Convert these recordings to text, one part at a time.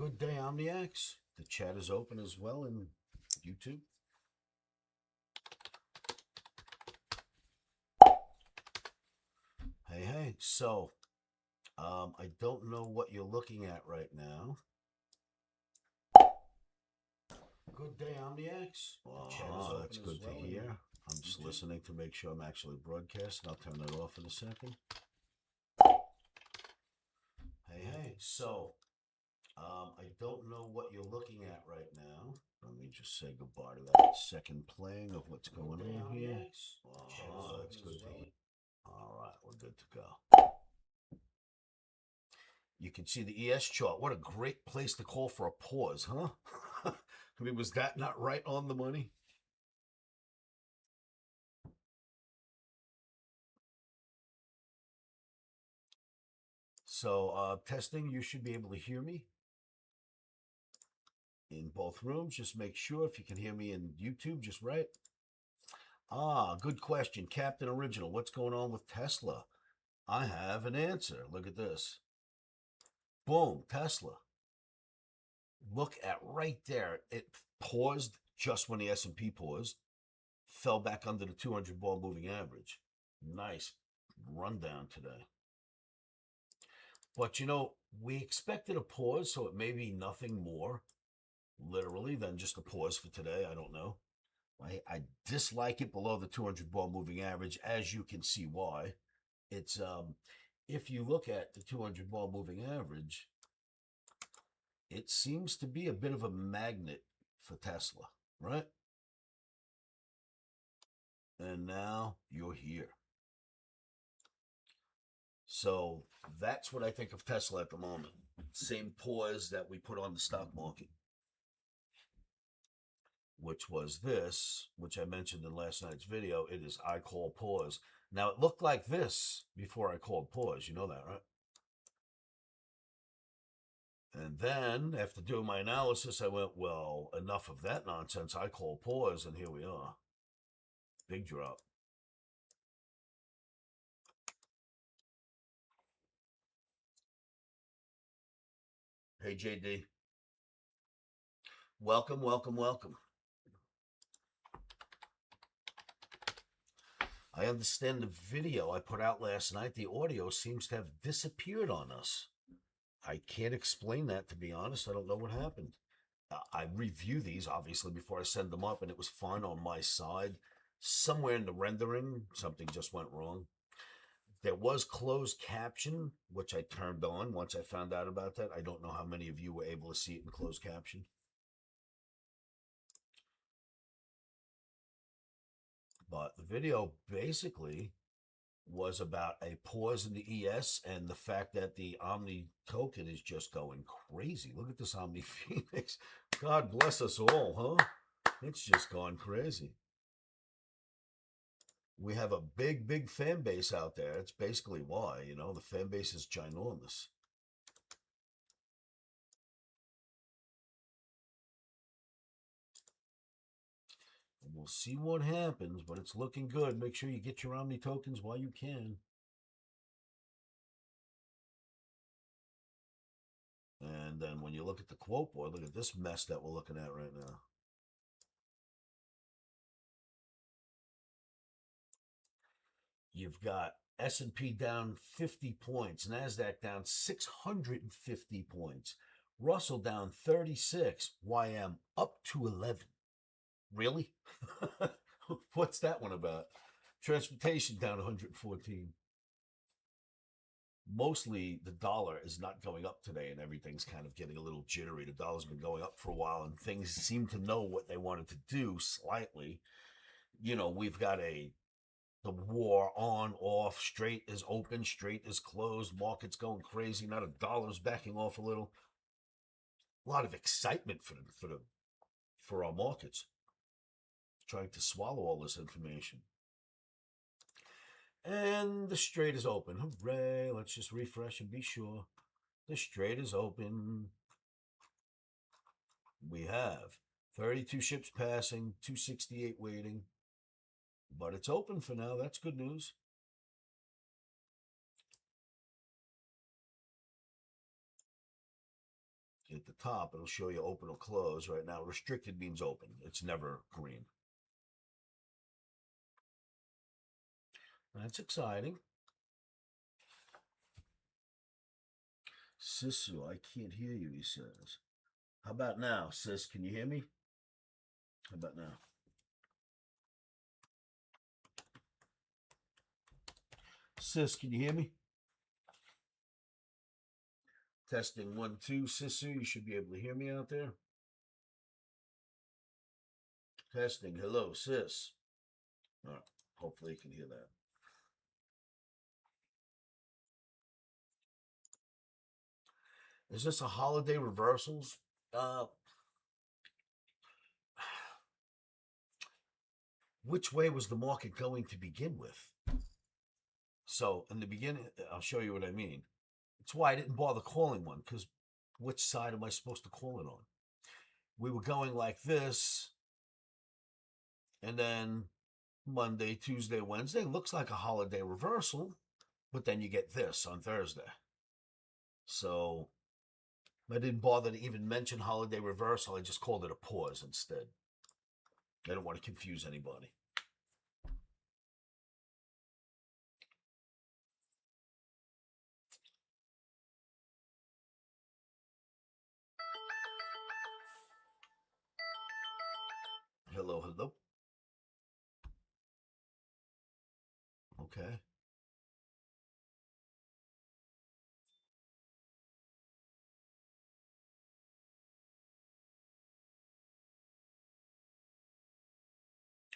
Good day, Omniacs. The chat is open as well in YouTube. Hey. So, I don't know what you're looking at right now. Good day, Omniacs. The chat is open. That's good to hear. I'm just listening to make sure I'm actually broadcasting. I'll turn that off in a second. Hey. So, I don't know what you're looking at right now. Let me just say goodbye to that second playing of what's going on here. That's good to hear. All right, we're good to go. You can see the ES chart. What a great place to call for a pause, huh? I mean, was that not right on the money? So, testing, you should be able to hear me in both rooms. Just make sure if you can hear me in YouTube, just right. Good question. Captain Original, what's going on with Tesla? I have an answer. Look at this. Boom, Tesla. Look at right there. It paused just when the S&P paused, fell back under the 200 ball moving average. Nice rundown today. But, we expected a pause, so it may be nothing more, literally, than just a pause for today. I don't know. I dislike it below the 200 ball moving average, as you can see why. It's, if you look at the 200 ball moving average, it seems to be a bit of a magnet for Tesla, right? And now you're here. So that's what I think of Tesla at the moment. Same pause that we put on the stock market, which was this, which I mentioned in last night's video. It is I call pause. Now, it looked like this before I called pause. You know that, right? And then, after doing my analysis, I went, well, enough of that nonsense. I call pause, and here we are. Big drop. Hey, JD. Welcome. I understand the video I put out last night, the audio seems to have disappeared on us. I can't explain that, to be honest. I don't know what happened. I review these, obviously, before I send them up, and it was fine on my side. Somewhere in the rendering, something just went wrong. There was closed caption, which I turned on once I found out about that. I don't know how many of you were able to see it in closed caption. But the video basically was about a pause in the ES and the fact that the Omni token is just going crazy. Look at this Omni Phoenix. God bless us all, huh? It's just gone crazy. We have a big fan base out there. It's basically why, the fan base is ginormous. And we'll see what happens, but it's looking good. Make sure you get your Omni tokens while you can. And then when you look at the quote board, look at this mess that we're looking at right now. You've got S&P down 50 points, NASDAQ down 650 points, Russell down 36, YM up to 11. Really? What's that one about? Transportation down 114. Mostly the dollar is not going up today, and everything's kind of getting a little jittery. The dollar's been going up for a while, and things seem to know what they wanted to do slightly. We've got the war on, off, straight is open, straight is closed, market's going crazy. Now the dollar's backing off a little. A lot of excitement for our markets, trying to swallow all this information. And the straight is open. Hooray. Let's just refresh and be sure. The straight is open. We have 32 ships passing, 268 waiting. But it's open for now. That's good news. at the top, it'll show you open or close. Right now, restricted means open. It's never green. That's exciting. Sisu, I can't hear you, he says. How about now, sis? Can you hear me? How about now? Sis, can you hear me? Testing 1, 2, Sisu. You should be able to hear me out there. Testing. Hello, sis. All right. Hopefully you can hear that. Is this a holiday reversals? Which way was the market going to begin with? So in the beginning, I'll show you what I mean. It's why I didn't bother calling one, because which side am I supposed to call it on? We were going like this, and then Monday, Tuesday, Wednesday looks like a holiday reversal, but then you get this on Thursday. So I didn't bother to even mention holiday reversal. I just called it a pause instead. I don't want to confuse anybody. Hello, hello. Okay.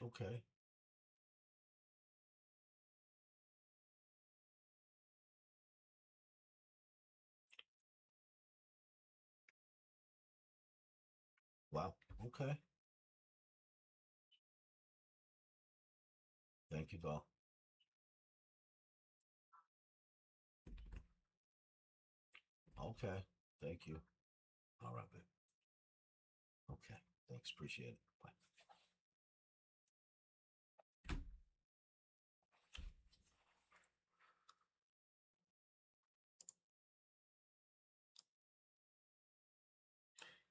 Okay. Wow. Okay. Thank you, doll. Okay. Thank you. All right, babe. Okay. Thanks. Appreciate it. Bye.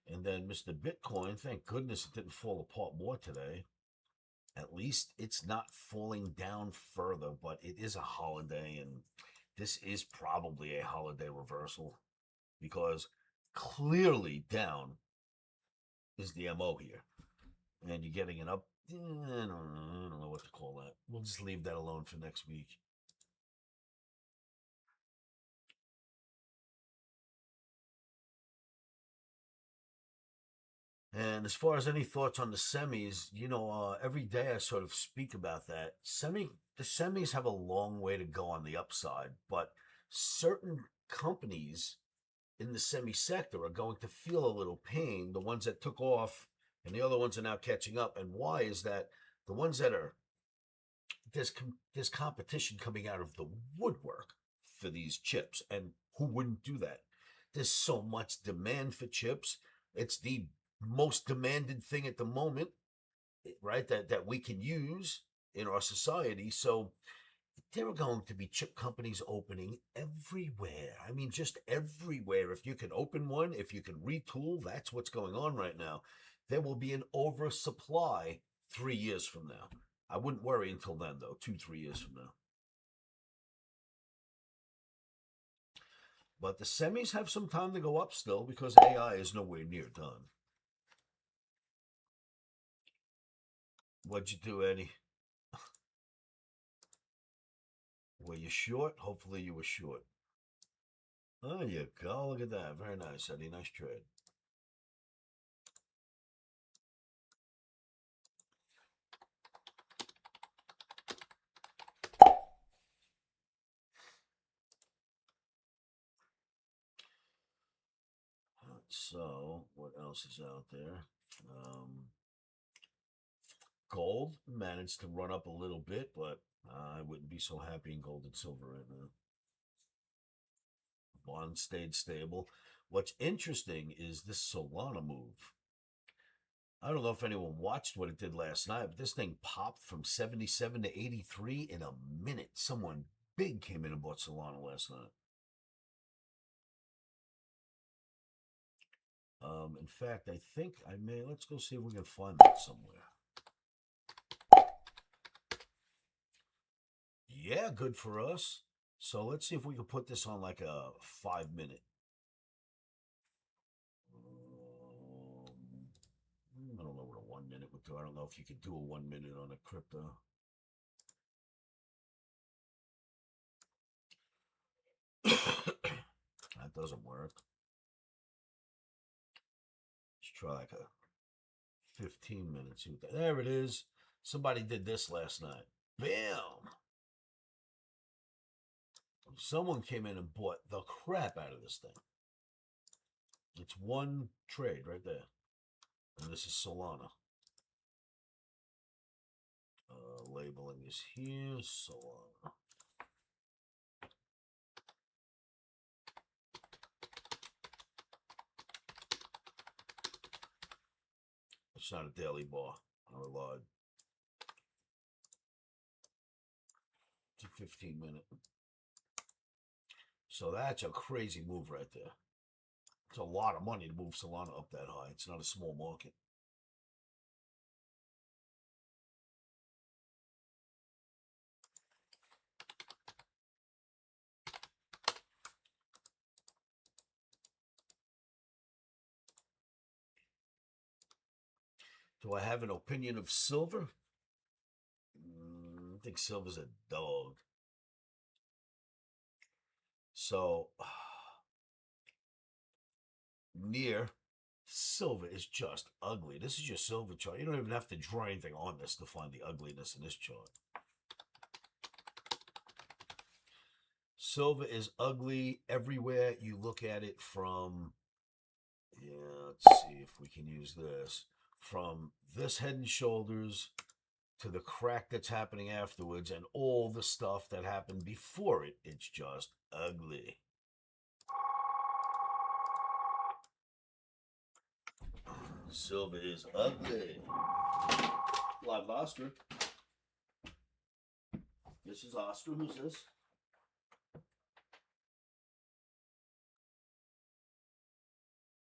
And then Mr. Bitcoin, thank goodness it didn't fall apart more today. At least it's not falling down further, but it is a holiday, and this is probably a holiday reversal because clearly down is the MO here. And you're getting it up. I don't know what to call that. We'll just leave that alone for next week. And as far as any thoughts on the semis, every day I sort of speak about that. The semis have a long way to go on the upside, but certain companies in the semi sector are going to feel a little pain. The ones that took off and the other ones are now catching up. And why is that? The ones that are there's competition coming out of the woodwork for these chips, and who wouldn't do that? There's so much demand for chips. It's the most demanded thing at the moment, right? That we can use in our society. So there are going to be chip companies opening everywhere. I mean, just everywhere. If you can open one, if you can retool, that's what's going on right now. There will be an oversupply 3 years from now. I wouldn't worry until then, though, 2, 3 years from now. But the semis have some time to go up still because AI is nowhere near done. What'd you do, Eddie? Were you short? Hopefully you were short. There you go. Look at that. Very nice, Eddie. Nice trade. So, what else is out there? Gold managed to run up a little bit, but I wouldn't be so happy in gold and silver right now. Bond stayed stable. What's interesting is this Solana move. I don't know if anyone watched what it did last night, but this thing popped from 77 to 83 in a minute. Someone big came in and bought Solana last night. In fact, I think I may. Let's go see if we can find that somewhere. Yeah, good for us. So let's see if we can put this on like a 5 minute. I don't know what a 1 minute would do. I don't know if you could do a 1 minute on a crypto. That doesn't work. Let's try like a 15 minutes. There it is. Somebody did this last night. Bam! Someone came in and bought the crap out of this thing. It's one trade right there. And this is Solana. Labeling is here. Solana. It's not a daily bar. I lied. It's a 15-minute. So that's a crazy move right there. It's a lot of money to move Solana up that high. It's not a small market. Do I have an opinion of silver? I think silver's a dog. So, near silver is just ugly. This is your silver chart. You don't even have to draw anything on this to find the ugliness in this chart. Silver is ugly everywhere you look at it from. Yeah, let's see if we can use this. From this head and shoulders to the crack that's happening afterwards and all the stuff that happened before it, it's just ugly. Silver is ugly. Live Oscar. This is Oscar. Who's this?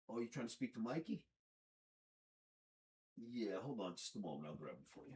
Oh, you trying to speak to Mikey? Yeah, hold on just a moment. I'll grab it for you.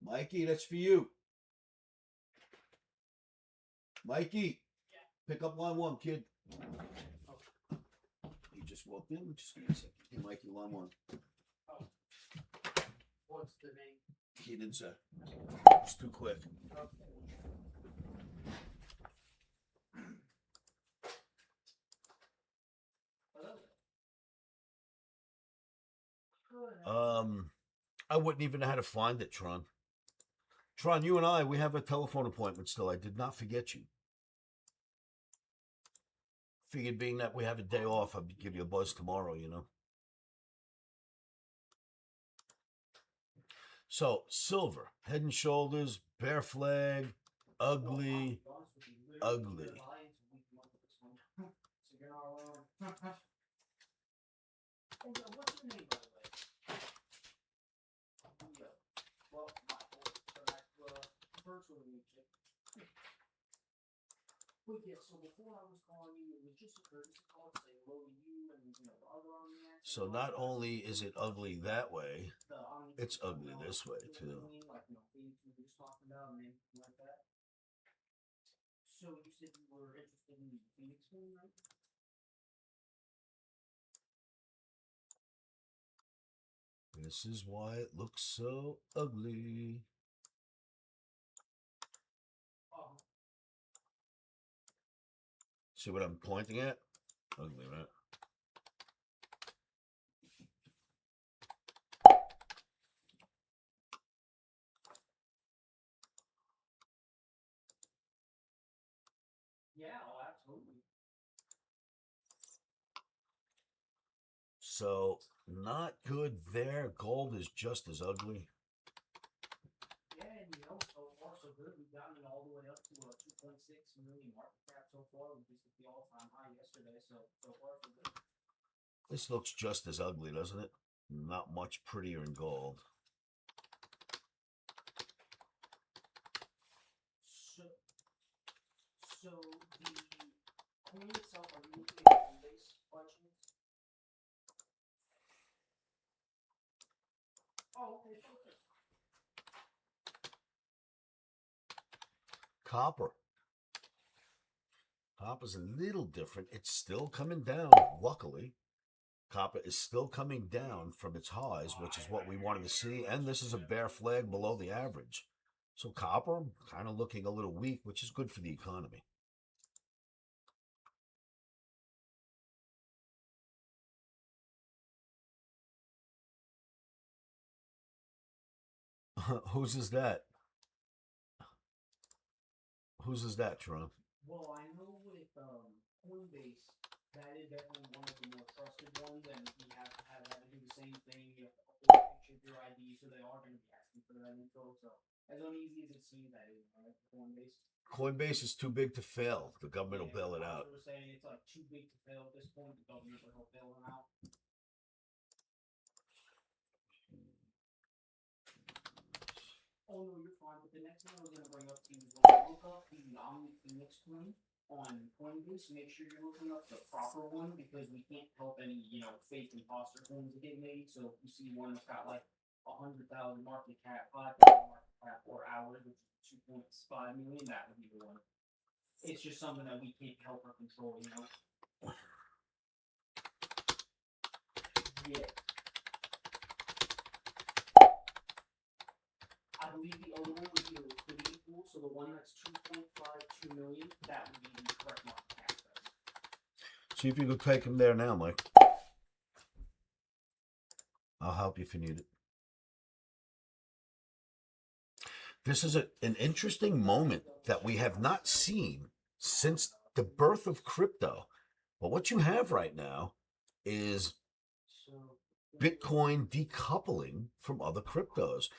Mikey, that's for you. Mikey, pick up line one, kid. He just walked in. Just give me a second. Hey, Mikey, line one. What's the name? He didn't say. It's too quick. I wouldn't even know how to find it, Tron. Tron, you and I, we have a telephone appointment still. I did not forget you. Figured being that we have a day off, I'd give you a buzz tomorrow, you know. So, silver, head and shoulders, bear flag, ugly, ugly. What's your name, by the way? Well, virtual meeting. Well, yeah, so before I was calling you, it was just a courtesy call to say hello to you and, the other on the act. So not only is it ugly that way, it's ugly this way too. Like, Phoenix we were just talking about and anything like that. So you said you were interested in the Phoenix thing, right? This is why it looks so ugly. See what I'm pointing at? Ugly, right? Yeah, absolutely. So not good there. Gold is just as ugly. Yeah, and so far so good. We've gotten it all the way up to a 2.6 million market cap so far, which is the all-time high yesterday. So far so good. This looks just as ugly, doesn't it? Not much prettier in gold. So the coin itself, are you looking at Coinbase by chance? Oh, okay, perfect. Copper. Copper's a little different. It's still coming down, luckily. Copper is still coming down from its highs, which is what we wanted to see. And this is a bear flag below the average. So copper kind of looking a little weak, which is good for the economy. Whose is that? Whose is that, Tron? Well, I know with Coinbase, that is definitely one of the more trusted ones, and you have to have that to do the same thing. You have to upload a picture of your ID, so they are going to be asking for that info. So as uneasy as it seems, that is right for Coinbase. Coinbase is too big to fail. The government will bail it I out. was saying it's like too big to fail at this point. The government will help bail them out. Oh no, you're fine. But the next thing I was gonna bring up to you is when you look up the Omni Phoenix coin on Coinbase, make sure you're looking up the proper one because we can't help any, fake imposter coins that get made. So if you see one that's got like 100,000 market cap, 5,000 market cap, or ours, which is 2.5 million, that would be the one. It's just something that we can't help or control. Yeah. I believe the other one would be a liquidity pool, so the one that's 2.52 million, that would be the correct market cap price. See if you can take him there now, Mike. I'll help you if you need it. This is an interesting moment that we have not seen since the birth of crypto. But what you have right now is Bitcoin decoupling from other cryptos.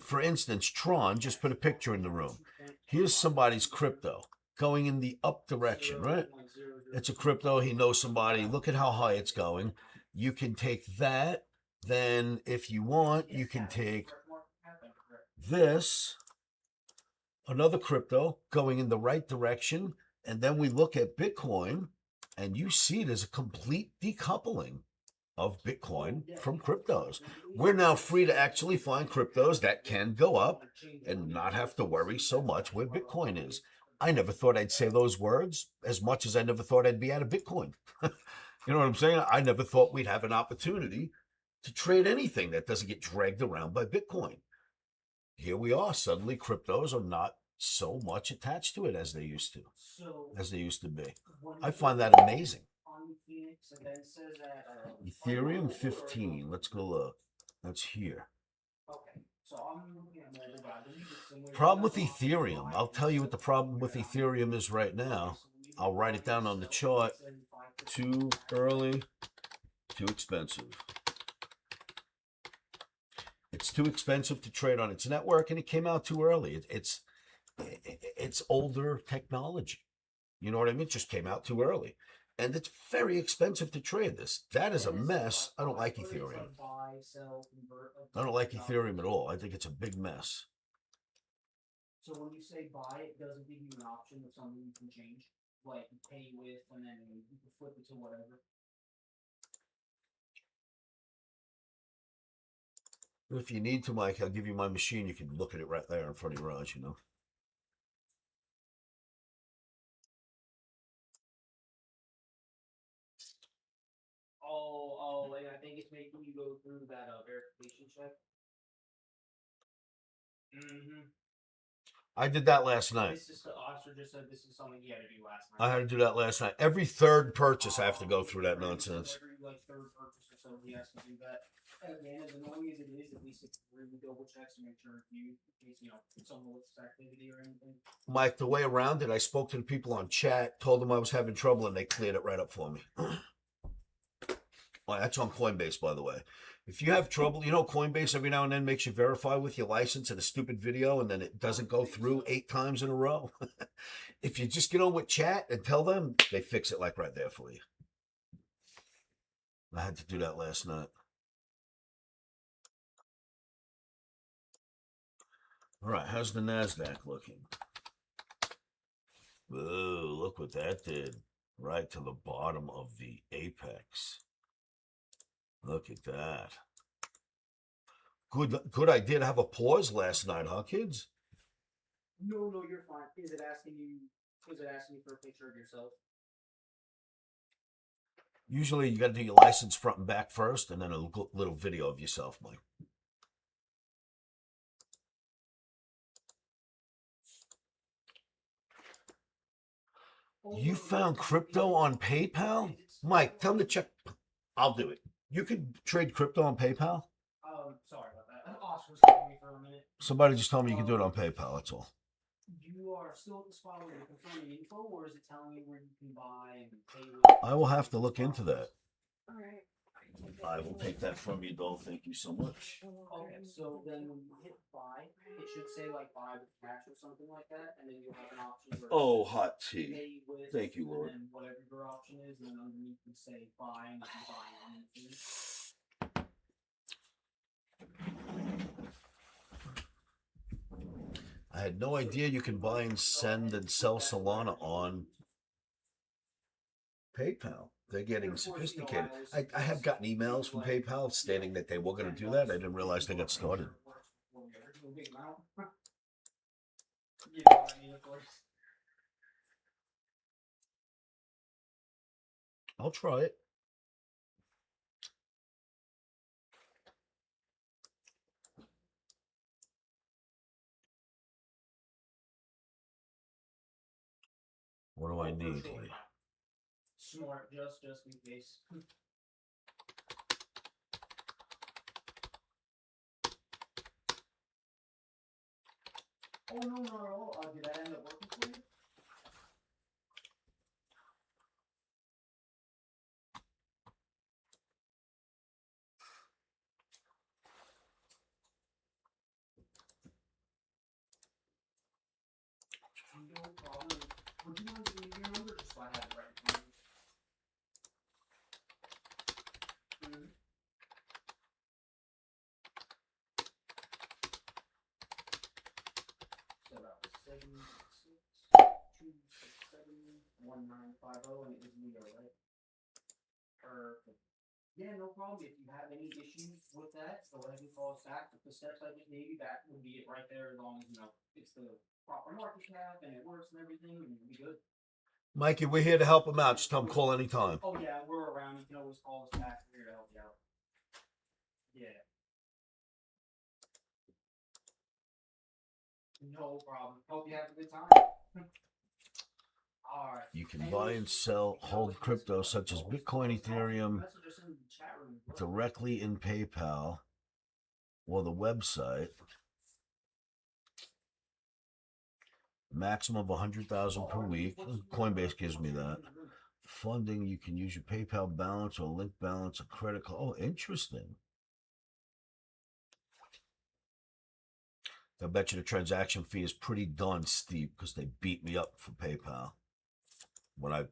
For instance, Tron just put a picture in the room. Here's somebody's crypto going in the up direction, right? It's a crypto. He knows somebody. Look at how high it's going. You can take that. Then, if you want, you can take this, another crypto going in the right direction. And then we look at Bitcoin, and you see there's a complete decoupling of Bitcoin from cryptos. We're now free to actually find cryptos that can go up and not have to worry so much where Bitcoin is. I never thought I'd say those words as much as I never thought I'd be out of Bitcoin. You know what I'm saying? I never thought we'd have an opportunity to trade anything that doesn't get dragged around by Bitcoin. Here we are. Suddenly cryptos are not so much attached to it as they used to be. I find that amazing. Ethereum 15. Let's go look. That's here. Problem with Ethereum. I'll tell you what the problem with Ethereum is right now. I'll write it down on the chart. Too early, too expensive. It's too expensive to trade on its network, and it came out too early. It's older technology. You know what I mean? It just came out too early. And it's very expensive to trade this. That is a mess. I don't like Ethereum. I don't like Ethereum at all. I think it's a big mess. So when you say buy, it doesn't give you an option of something you can change, like pay with, and then you can flip it to whatever. If you need to, Mike, I'll give you my machine. You can look at it right there in front of your eyes, Oh, and I think it's making you go through that verification check. Mm-hmm. I did that last night. The officer just said this is something he had to do last night. I had to do that last night. Every third purchase, I have to go through that nonsense. Every third purchase or so, he has to do that. again, as annoying as it is, at least it really double checks to make sure if you, in case, some malicious activity or anything. Mike, the way around it, I spoke to the people on chat, told them I was having trouble, and they cleared it right up for me. Well, that's on Coinbase, by the way. If you have trouble, Coinbase every now and then makes you verify with your license in a stupid video, and then it doesn't go through 8 times in a row. If you just get on with chat and tell them, they fix it like right there for you. I had to do that last night. All right, how's the NASDAQ looking? Whoa, look what that did. Right to the bottom of the apex. Look at that. Good idea to have a pause last night, huh, kids? No, you're fine. Is it asking you for a picture of yourself? Usually you got to do your license front and back first, and then a little video of yourself, Mike. You found crypto on PayPal? Mike, tell them to check. I'll do it. You can trade crypto on PayPal? Sorry about that. Oscar was calling me for a minute. Somebody just told me you can do it on PayPal, that's all. You are still at the spot where you're confirming info, or is it telling you where you can buy and pay with? I will have to look into that. All right. I will take that from you, Dole. Thank you so much. Okay, so then when you hit buy, it should say like buy with cash or something like that, and then you'll have an option where Oh, hot tea. pay with, Thank you, Lord. and whatever your option is, and then underneath you say buy, and you can buy on the fee. I had no idea you can buy and send and sell Solana on PayPal. They're getting sophisticated. I have gotten emails from PayPal stating that they were going to do that. I didn't realize they got started. You know what I mean, of course. I'll try it. What do I need here? Smart, just in case. Oh no! Did that end up working for you? No problem. Would you mind giving me your number just so I have it right in front of me? So that was 762671950, and it was Leo, right? Perfect. Yeah, no problem. If you have any issues with that, go ahead and call us back. The steps I just gave you, that would be it right there. As long as it's the proper market cap and it works and everything, and you'll be good. Mikey, we're here to help him out. Just tell him call anytime. Oh yeah, we're around. You can always call us back. We're here to help you out. Yeah. No problem. Hope you have a good time. All right. You can buy and sell, hold crypto such as Bitcoin, Ethereum directly in PayPal or the website. Maximum of 100,000 per week. Coinbase gives me that. Funding, you can use your PayPal balance or link balance, a credit card. Oh, interesting. I bet you the transaction fee is pretty darn steep because they beat me up for PayPal. When I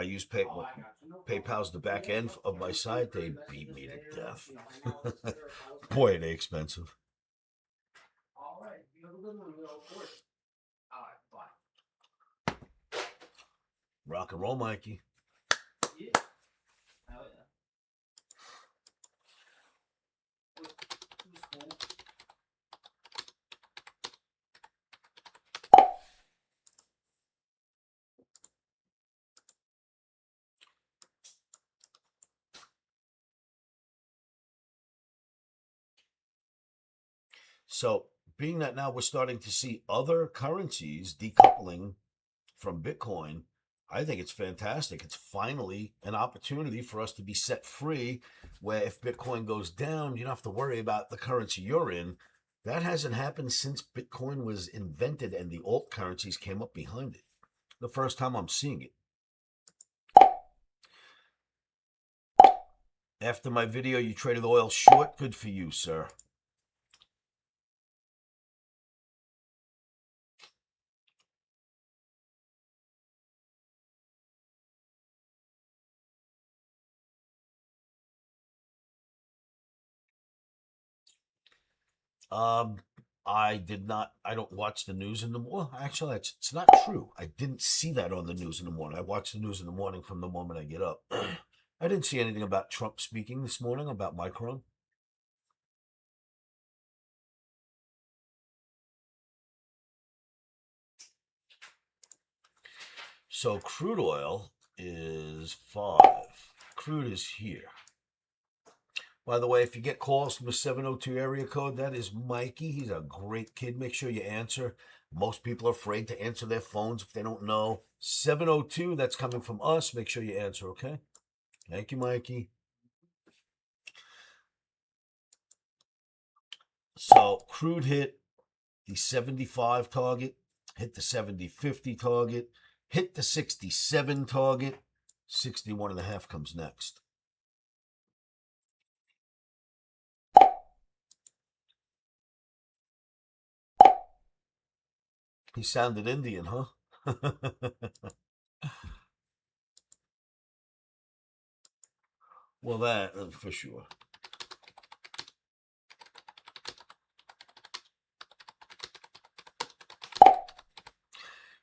use PayPal's the back end of my site, they beat me to death. Boy, are they expensive. All right, you have a good one, Will. Of course. All right, bye. Rock and roll, Mikey. Yeah. Hell yeah. Cool. So, being that now we're starting to see other currencies decoupling from Bitcoin, I think it's fantastic. It's finally an opportunity for us to be set free where if Bitcoin goes down, you don't have to worry about the currency you're in. That hasn't happened since Bitcoin was invented and the alt currencies came up behind it. The first time I'm seeing it. After my video, you traded oil short. Good for you, sir. Um, I did not. I don't watch the news in the morning. Well, actually, it's not true. I didn't see that on the news in the morning. I watch the news in the morning from the moment I get up. I didn't see anything about Trump speaking this morning about Micron. So crude oil is 5. Crude is here. By the way, if you get calls from the 702 area code, that is Mikey. He's a great kid. Make sure you answer. Most people are afraid to answer their phones if they don't know. 702, that's coming from us. Make sure you answer, okay? Thank you, Mikey. So crude hit the 75 target, hit the 70.50 target, hit the 67 target. 61.5 comes next. He sounded Indian, huh? Well, that for sure.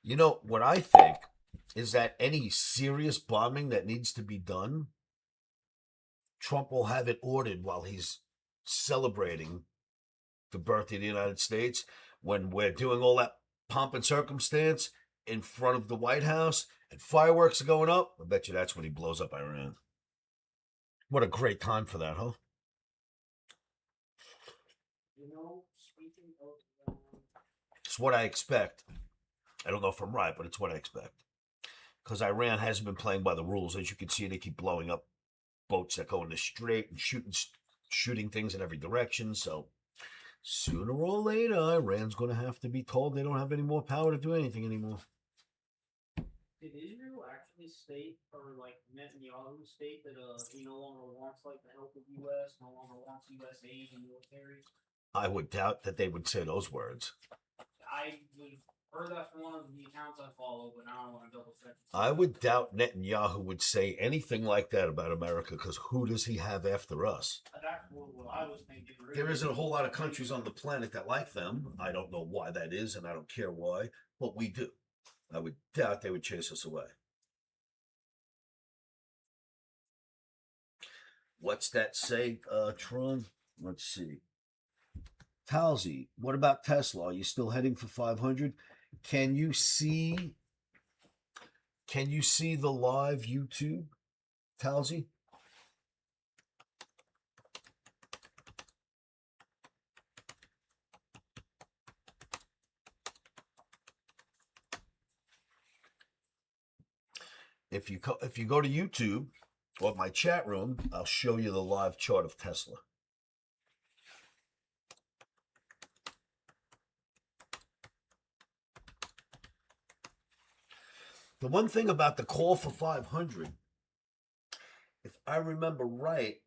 You know, what I think is that any serious bombing that needs to be done, Trump will have it ordered while he's celebrating the birthday of the United States when we're doing all that pomp and circumstance in front of the White House and fireworks are going up. I bet you that's when he blows up Iran. What a great time for that, huh? Speaking of, It's what I expect. I don't know if I'm right, but it's what I expect. Because Iran hasn't been playing by the rules. As you can see, they keep blowing up boats that go in the strait and shooting things in every direction. So sooner or later, Iran's going to have to be told they don't have any more power to do anything anymore. did Israel actually state, or like Netanyahu state that he no longer wants like the help of U.S., no longer wants U.S. aid and military? I would doubt that they would say those words. I heard that from one of the accounts I follow, but now I want to double check. I would doubt Netanyahu would say anything like that about America because who does he have after us? That's what I was thinking. Really. There isn't a whole lot of countries on the planet that like them. I don't know why that is, and I don't care why, but we do. I would doubt they would chase us away. What's that say, Tron? Let's see. Talzi, what about Tesla? Are you still heading for 500? Can you see? Can you see the live YouTube, Talzi? If you go to YouTube or my chat room, I'll show you the live chart of Tesla. The one thing about the call for 500, if I remember right,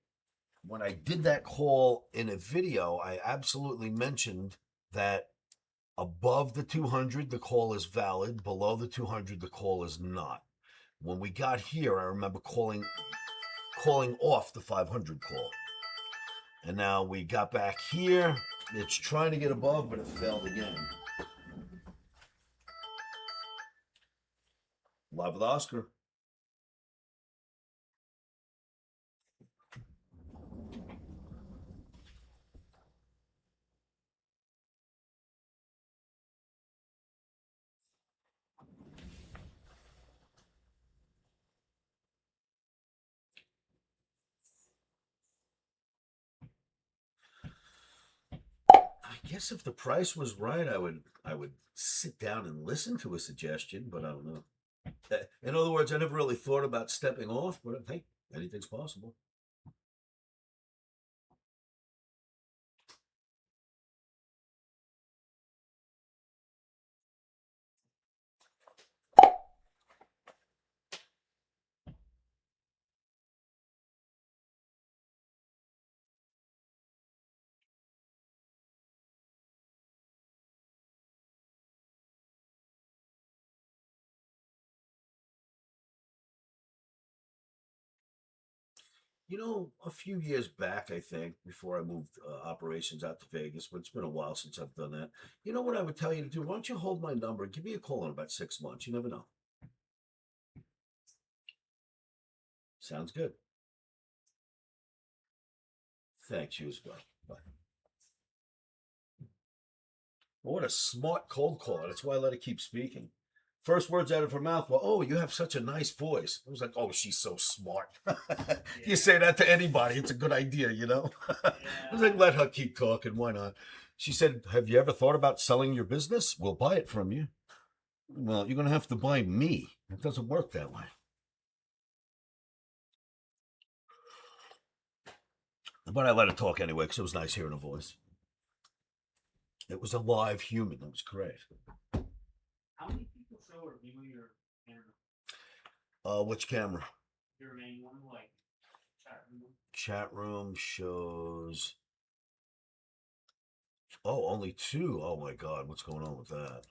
when I did that call in a video, I absolutely mentioned that above the 200, the call is valid. Below the 200, the call is not. When we got here, I remember calling off the 500 call. And now we got back here. It's trying to get above, but it failed again. Live with Oscar. I guess if the price was right, I would sit down and listen to a suggestion, but I don't know. In other words, I never really thought about stepping off, but hey, anything's possible. You know, a few years back, I think, before I moved operations out to Vegas, but it's been a while since I've done that. You know what I would tell you to do? Why don't you hold my number? Give me a call in about 6 months. You never know. Sounds good. Thanks, you as well. Bye. What a smart cold caller. That's why I let her keep speaking. First words out of her mouth were, "Oh, you have such a nice voice." I was like, "Oh, she's so smart." You say that to anybody, it's a good idea, you know? I was like, let her keep talking. Why not? She said, "Have you ever thought about selling your business? We'll buy it from you." Well, you're going to have to buy me. It doesn't work that way. But I let her talk anyway because it was nice hearing her voice. It was a live human. It was great. How many people show or view your camera? Which camera? Your main one, like chat room. Chat room shows. Oh, only two. Oh my God, what's going on with that?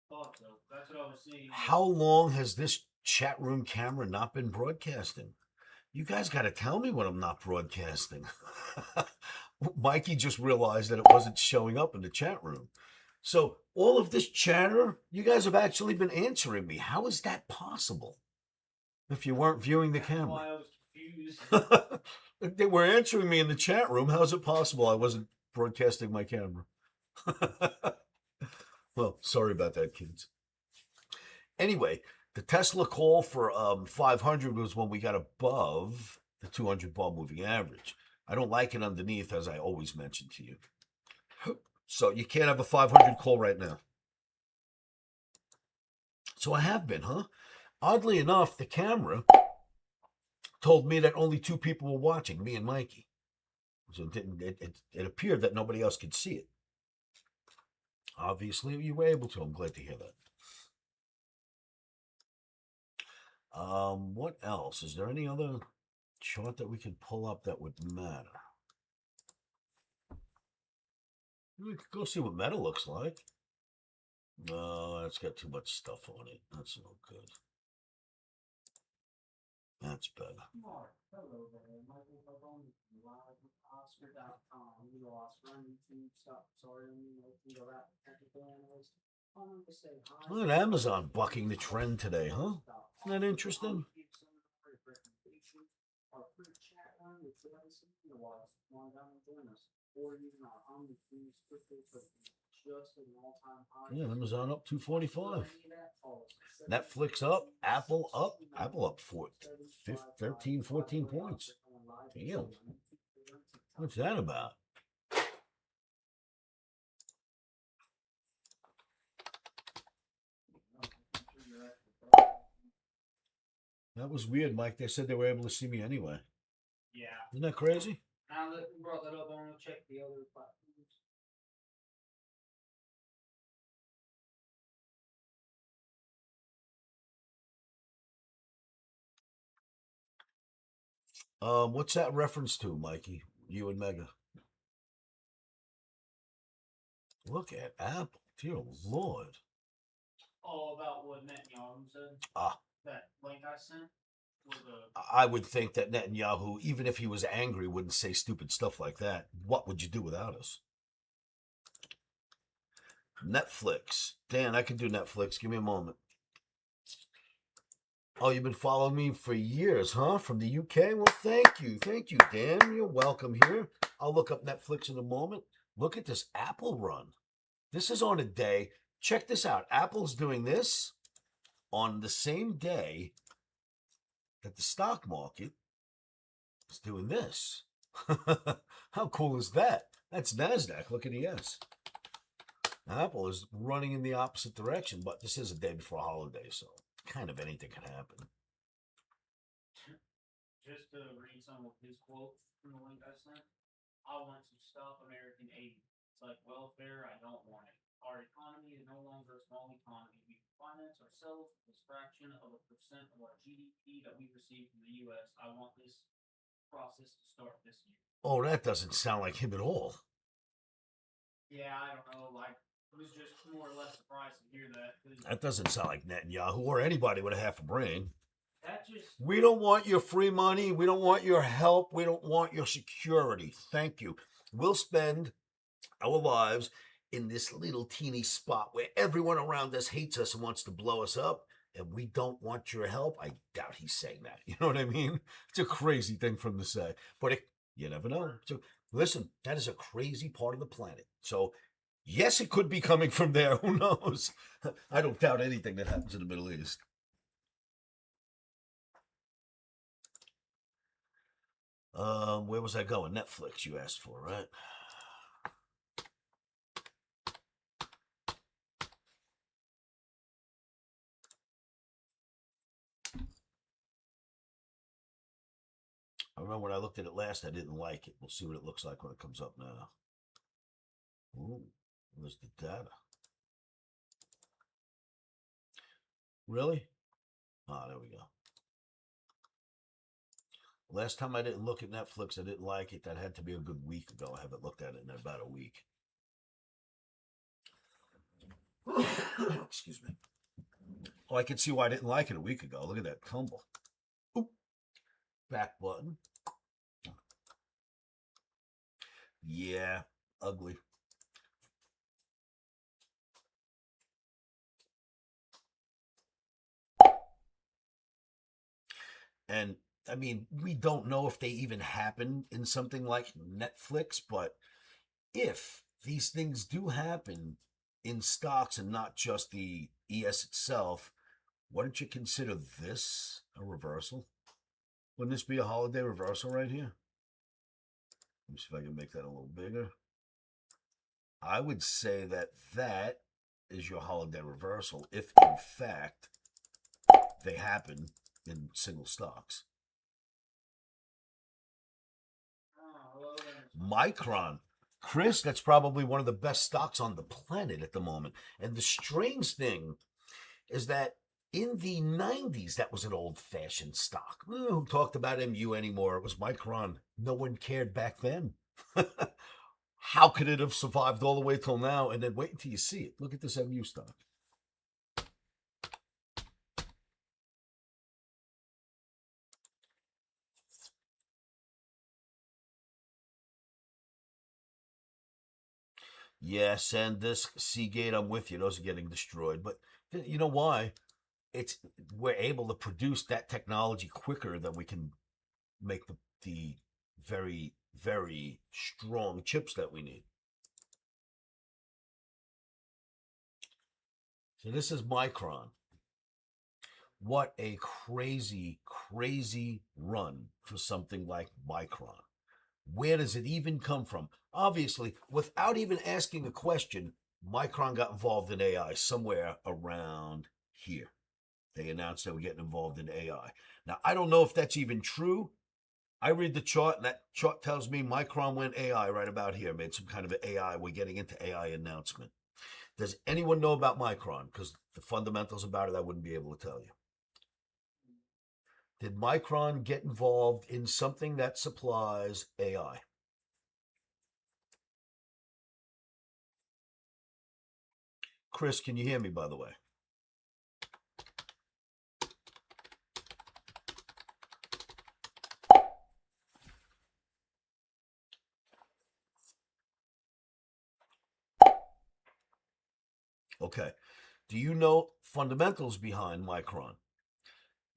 Thought so. That's what I was seeing. How long has this chat room camera not been broadcasting? You guys got to tell me when I'm not broadcasting. Mikey just realized that it wasn't showing up in the chat room. So all of this chatter, you guys have actually been answering me. How is that possible? If you weren't viewing the camera. Why I was confused. They were answering me in the chat room. How is it possible I wasn't broadcasting my camera? Well, sorry about that, kids. Anyway, the Tesla call for 500 was when we got above the 200 bar moving average. I don't like it underneath, as I always mention to you. So you can't have a 500 call right now. So I have been, huh? Oddly enough, the camera told me that only two people were watching, me and Mikey. So it appeared that nobody else could see it. Obviously, you were able to. I'm glad to hear that. What else? Is there any other chart that we could pull up that would matter? We could go see what meta looks like. No, it's got too much stuff on it. That's no good. That's better. Mark, hello there. Michael Carboni, live with Oscar.com. You Oscar on YouTube. Sorry, you know that technical analyst. I wanted to say hi. Look at Amazon bucking the trend today, huh? Isn't that interesting? Our free chat line, which you haven't seen in a while, come on down and join us. Or even our OmniFreeze crypto token, just at an all-time high. Yeah, Amazon up 245. Netflix up, Apple up 13, 14 points. Damn. What's that about? That was weird, Mike. They said they were able to see me anyway. Yeah. Isn't that crazy? Now that you brought that up, I want to check the other platforms. What's that reference to, Mikey? You and Mega. Look at Apple. Dear Lord. All about what Netanyahu said. That link I sent. I would think that Netanyahu, even if he was angry, wouldn't say stupid stuff like that. What would you do without us? Netflix. Dan, I can do Netflix. Give me a moment. Oh, you've been following me for years, huh? From the UK? Well, thank you. Thank you, Dan. You're welcome here. I'll look up Netflix in a moment. Look at this Apple run. This is on a day. Check this out. Apple's doing this on the same day that the stock market is doing this. How cool is that? That's NASDAQ. Look at the S. Apple is running in the opposite direction, but this is a day before a holiday, so kind of anything can happen. Just to read some of his quotes from the link I sent. I want to stop American aid. It's like welfare. I don't want it. Our economy is no longer a small economy. We can finance ourselves with this fraction of a percent of our GDP that we receive from the U.S. I want this process to start this year. Oh, that doesn't sound like him at all. Yeah, I don't know. Like, I was just more or less surprised to hear that. That doesn't sound like Netanyahu or anybody with a half a brain. That just. We don't want your free money. We don't want your help. We don't want your security. Thank you. We'll spend our lives in this little teeny spot where everyone around us hates us and wants to blow us up, and we don't want your help. I doubt he's saying that. You know what I mean? It's a crazy thing for him to say, but you never know. So listen, that is a crazy part of the planet. So yes, it could be coming from there. Who knows? I don't doubt anything that happens in the Middle East. Where was I going? Netflix, you asked for, right? I remember when I looked at it last, I didn't like it. We'll see what it looks like when it comes up now. Ooh, where's the data? Really? Ah, there we go. Last time I didn't look at Netflix, I didn't like it. That had to be a good week ago. I haven't looked at it in about a week. Excuse me. Oh, I can see why I didn't like it a week ago. Look at that tumble. Oop. Back button. Yeah, ugly. And I mean, we don't know if they even happen in something like Netflix, but if these things do happen in stocks and not just the ES itself, wouldn't you consider this a reversal? Wouldn't this be a holiday reversal right here? Let me see if I can make that a little bigger. I would say that that is your holiday reversal if, in fact, they happen in single stocks. Micron. Chris, that's probably one of the best stocks on the planet at the moment. And the strange thing is that in the 90s, that was an old fashioned stock. Who talked about MU anymore? It was Micron. No one cared back then. How could it have survived all the way till now? And then wait until you see it. Look at this MU stock. Yeah, SanDisk, Seagate, I'm with you. Those are getting destroyed. But you know why? It's we're able to produce that technology quicker than we can make the very, very strong chips that we need. So this is Micron. What a crazy, crazy run for something like Micron. Where does it even come from? Obviously, without even asking a question, Micron got involved in AI somewhere around here. They announced they were getting involved in AI. Now, I don't know if that's even true. I read the chart, and that chart tells me Micron went AI right about here, made some kind of an AI. We're getting into AI announcement. Does anyone know about Micron? Because the fundamentals about it, I wouldn't be able to tell you. Did Micron get involved in something that supplies AI? Chris, can you hear me, by the way? Okay. Do you know fundamentals behind Micron?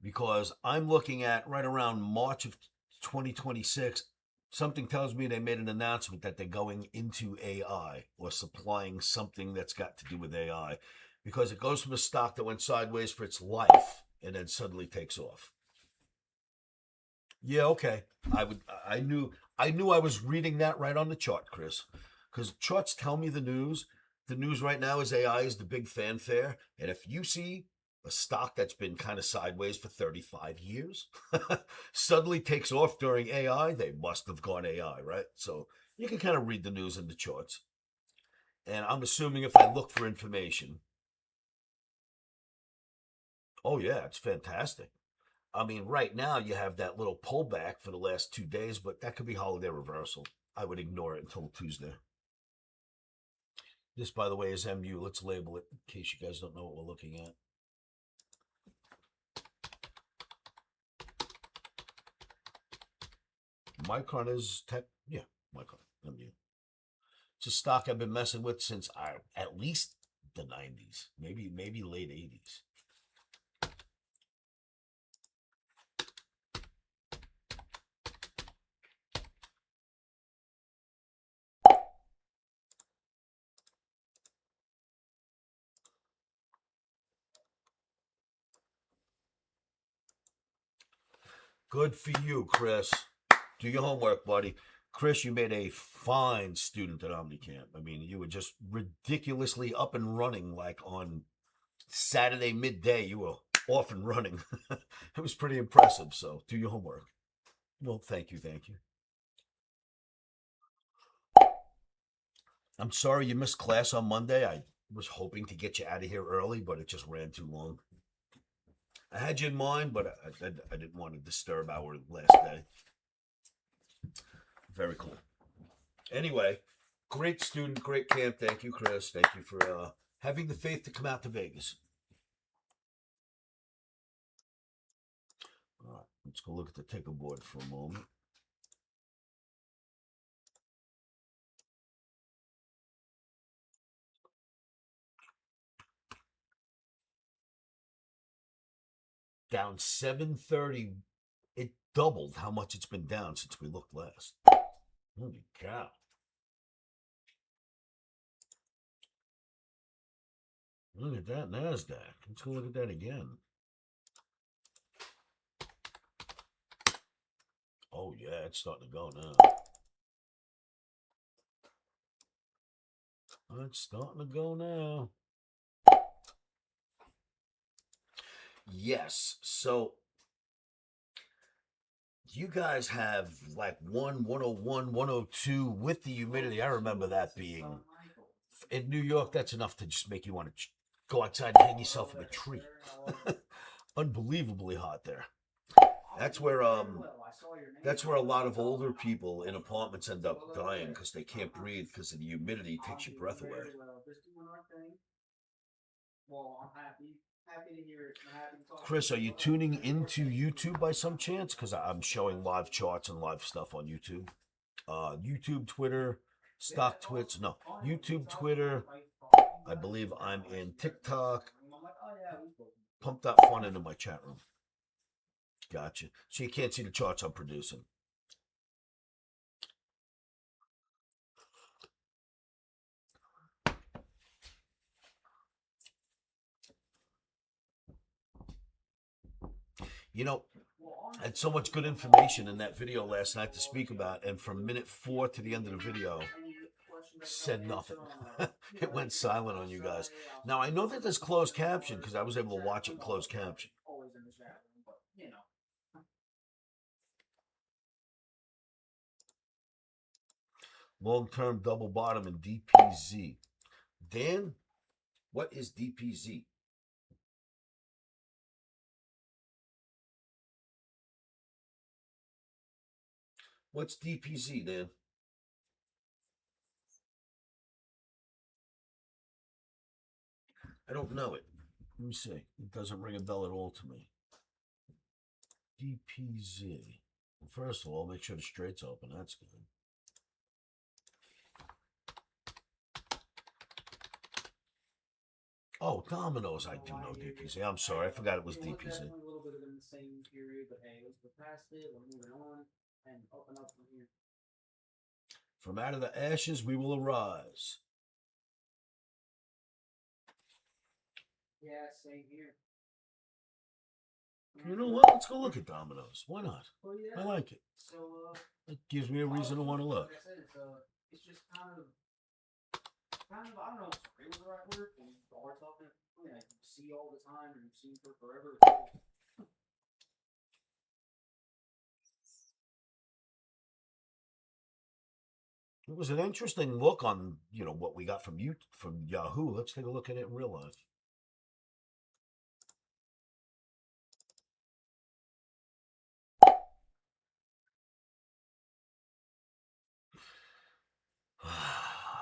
Because I'm looking at right around March of 2026, something tells me they made an announcement that they're going into AI or supplying something that's got to do with AI because it goes from a stock that went sideways for its life and then suddenly takes off. Yeah, okay. I knew I was reading that right on the chart, Chris. Because charts tell me the news, the news right now is AI is the big fanfare. And if you see a stock that's been kind of sideways for 35 years suddenly takes off during AI, they must have gone AI, right? So you can kind of read the news and the charts. And I'm assuming if I look for information, oh, yeah, it's fantastic. I mean, right now you have that little pullback for the last 2 days, but that could be holiday reversal. I would ignore it until Tuesday. This, by the way, is MU. Let's label it in case you guys don't know what we're looking at. Micron is tech. Yeah, Micron, MU. It's a stock I've been messing with since at least the 90s, maybe late 80s. Good for you, Chris. Do your homework, buddy. Chris, you made a fine student at OmniCamp. I mean, you were just ridiculously up and running like on Saturday midday. You were off and running. It was pretty impressive. So do your homework. Well, thank you. Thank you. I'm sorry you missed class on Monday. I was hoping to get you out of here early, but it just ran too long. I had you in mind, but I didn't want to disturb our last day. Very cool. Anyway, great student, great camp. Thank you, Chris. Thank you for having the faith to come out to Vegas. All right, let's go look at the ticker board for a moment. Down 730. It doubled how much it's been down since we looked last. Holy cow. Look at that NASDAQ. Let's go look at that again. Oh, yeah, it's starting to go now. It's starting to go now. Yes. So you guys have like 101, 102 with the humidity. I remember that being in New York. That's enough to just make you want to go outside and hang yourself in a tree. Unbelievably hot there. That's where a lot of older people in apartments end up dying because they can't breathe because the humidity takes your breath away. Well, I'm happy to hear it. Chris, are you tuning into YouTube by some chance? Because I'm showing live charts and live stuff on YouTube. YouTube, Twitter, stock Twits. No, YouTube, Twitter. I believe I'm in TikTok. Pump that fun into my chat room. Gotcha. So you can't see the charts I'm producing. You know, I had so much good information in that video last night to speak about, and from minute 4 to the end of the video, said nothing. It went silent on you guys. Now, I know that there's closed caption because I was able to watch it in closed caption. Long-term double bottom in DPZ. Dan, what is DPZ? What's DPZ, Dan? I don't know it. Let me see. It doesn't ring a bell at all to me. DPZ. Well, first of all, make sure the straight's open. That's good. Oh, Domino's. I do know DPZ. I'm sorry. I forgot it was DPZ. A little bit in the same period, but hey, we're past it. We're moving on and open up from here. From out of the ashes, we will arise. Yeah, same here. You know what? Let's go look at Domino's. Why not? Oh, yeah. I like it. So, it gives me a reason to want to look. Like I said, it's just kind of kind of, I don't know if surreal is the right word, when you are talking, you know, you see all the time and you've seen for forever. It's cool. It was an interesting look on, what we got from Yahoo. Let's take a look at it in real life.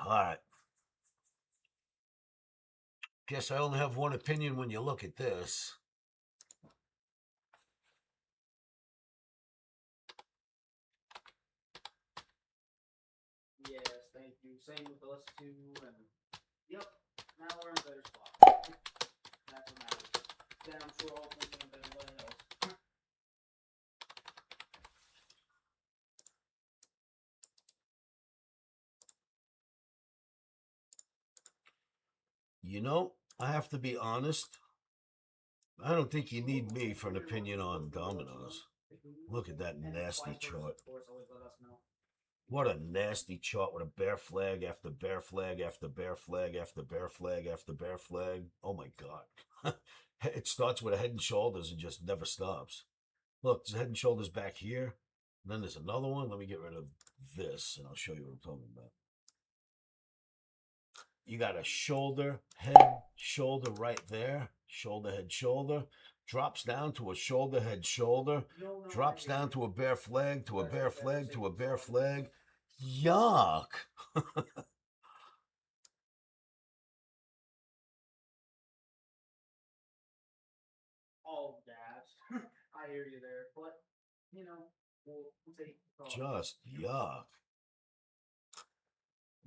All right. Guess I only have one opinion when you look at this. Yes, thank you. Same with us too. And yep, now we're in a better spot. That's what matters. Then I'm sure all things are better than everybody else. I have to be honest. I don't think you need me for an opinion on dominoes. Look at that nasty chart. Of course, always let us know. What a nasty chart with a bear flag after bear flag after bear flag after bear flag after bear flag. Oh my God. It starts with a head and shoulders and just never stops. Look, there's a head and shoulders back here. And then there's another one. Let me get rid of this and I'll show you what I'm talking about. You got a shoulder, head, shoulder right there. Shoulder, head, shoulder. Drops down to a shoulder, head, shoulder. Drops down to a bear flag, to a bear flag, to a bear flag. Yuck. All dabs. I hear you there, but you know, we'll take the call. Just yuck.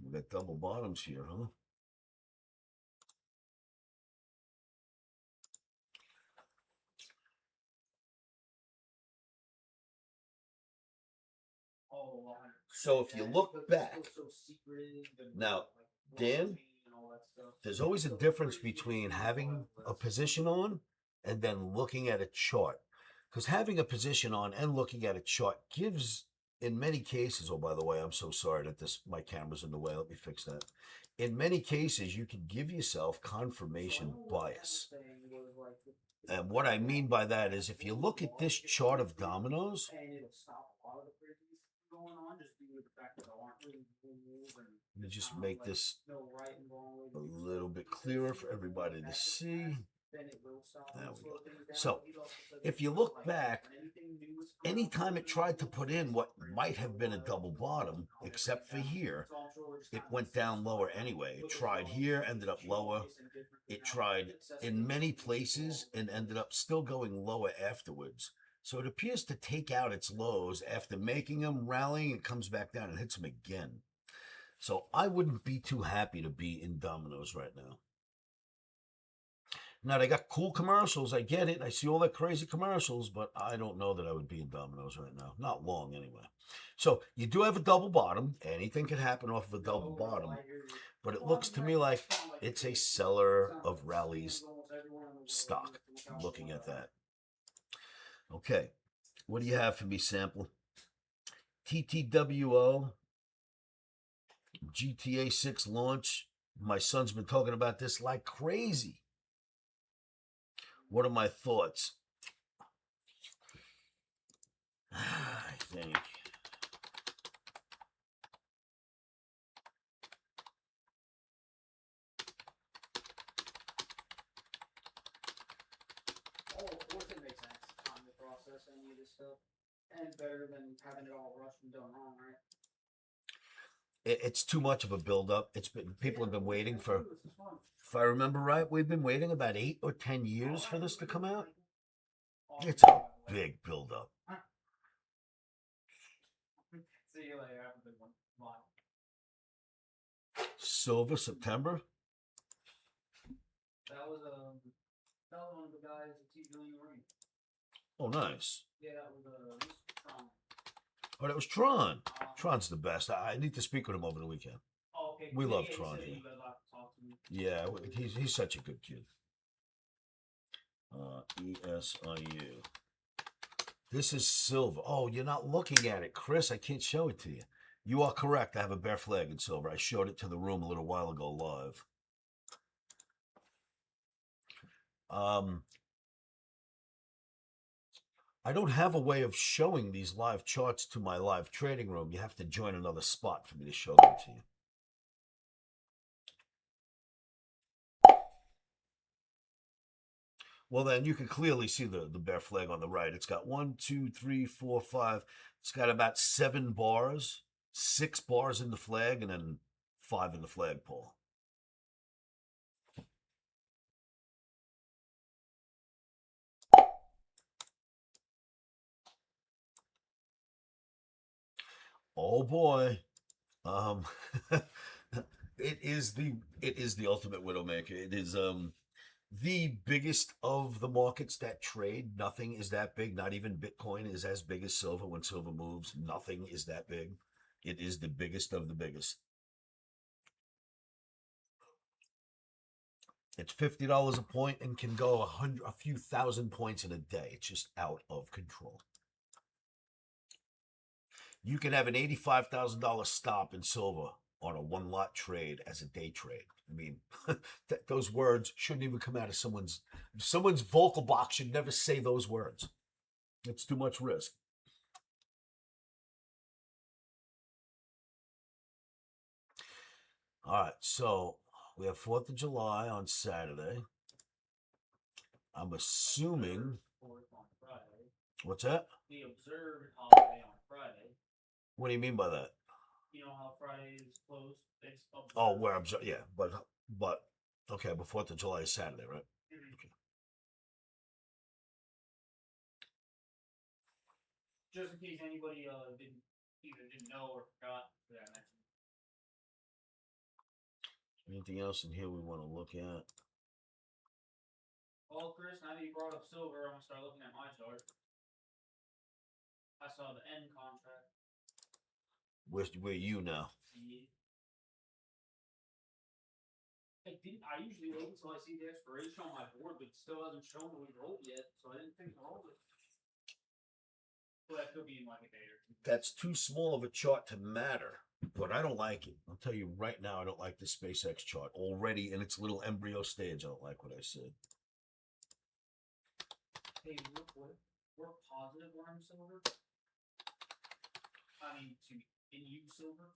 We got double bottoms here, huh? Oh, So if you look back, now, Dan, there's always a difference between having a position on and then looking at a chart. Because having a position on and looking at a chart gives, in many cases, oh, by the way, I'm so sorry that my camera's in the way. Let me fix that. In many cases, you can give yourself confirmation bias. And what I mean by that is if you look at this chart of dominoes, let me just make this a little bit clearer for everybody to see. There we go. So, if you look back, anytime it tried to put in what might have been a double bottom, except for here, it went down lower anyway. It tried here, ended up lower. It tried in many places and ended up still going lower afterwards. So it appears to take out its lows after making them, rallying, it comes back down and hits them again. So I wouldn't be too happy to be in dominoes right now. Now, they got cool commercials. I get it. I see all the crazy commercials, but I don't know that I would be in dominoes right now. Not long, anyway. So you do have a double bottom. Anything can happen off of a double bottom. But it looks to me like it's a seller of rallies stock. Looking at that. Okay. What do you have for me, Sample? TTWO GTA 6 launch. My son's been talking about this like crazy. What are my thoughts? I think. Oh, of course it makes sense. Time to process any of this stuff. And better than having it all rushed and done wrong, right? It's too much of a buildup. People have been waiting for. If I remember right, we've been waiting about 8 or 10 years for this to come out. It's a big buildup. See you later. Have a good one. Bye. Silver September. That was one of the guys that's doing the ring. Oh, nice. Yeah, that was Tron. Oh, that was Tron. Tron's the best. I need to speak with him over the weekend. Oh, okay. We love he Tron said here. he would like to talk to me. Yeah, he's such a good kid. ESIU. This is silver. Oh, you're not looking at it, Chris. I can't show it to you. You are correct. I have a bear flag in silver. I showed it to the room a little while ago live. I don't have a way of showing these live charts to my live trading room. You have to join another spot for me to show them to you. Well, then you can clearly see the bear flag on the right. It's got 1, 2, 3, 4, 5. It's got about 7 bars, 6 bars in the flag, and then 5 in the flagpole. Oh boy. Um it is the ultimate widowmaker. It is the biggest of the markets that trade. Nothing is that big. Not even Bitcoin is as big as silver. When silver moves, nothing is that big. It is the biggest of the biggest. It's $50 a point and can go a few thousand points in a day. It's just out of control. You can have an $85,000 stop in silver on a one lot trade as a day trade. I mean, those words shouldn't even come out of someone's vocal box. Should never say those words. It's too much risk. All right, so we have 4th of July on Saturday. I'm assuming. What's that? The observed holiday on Friday. What do you mean by that? You know how Friday is closed? Oh, we're observed. Yeah, but okay, but 4th of July is Saturday, right? Mm-hmm. Okay. Just in case anybody didn't know or forgot that I mentioned. Anything else in here we want to look at? Well, Chris, now that you brought up silver, I'm gonna start looking at my chart. I saw the end contract. Where you now? I usually wait until I see the expiration on my board, but it still hasn't shown that we rolled yet, so I didn't think to roll it. Well, that could be in like a day or two. That's too small of a chart to matter, but I don't like it. I'll tell you right now, I don't like the SpaceX chart. Already in its little embryo stage, I don't like what I said. Hey, real quick, we're positive on silver. I mean, in you silver?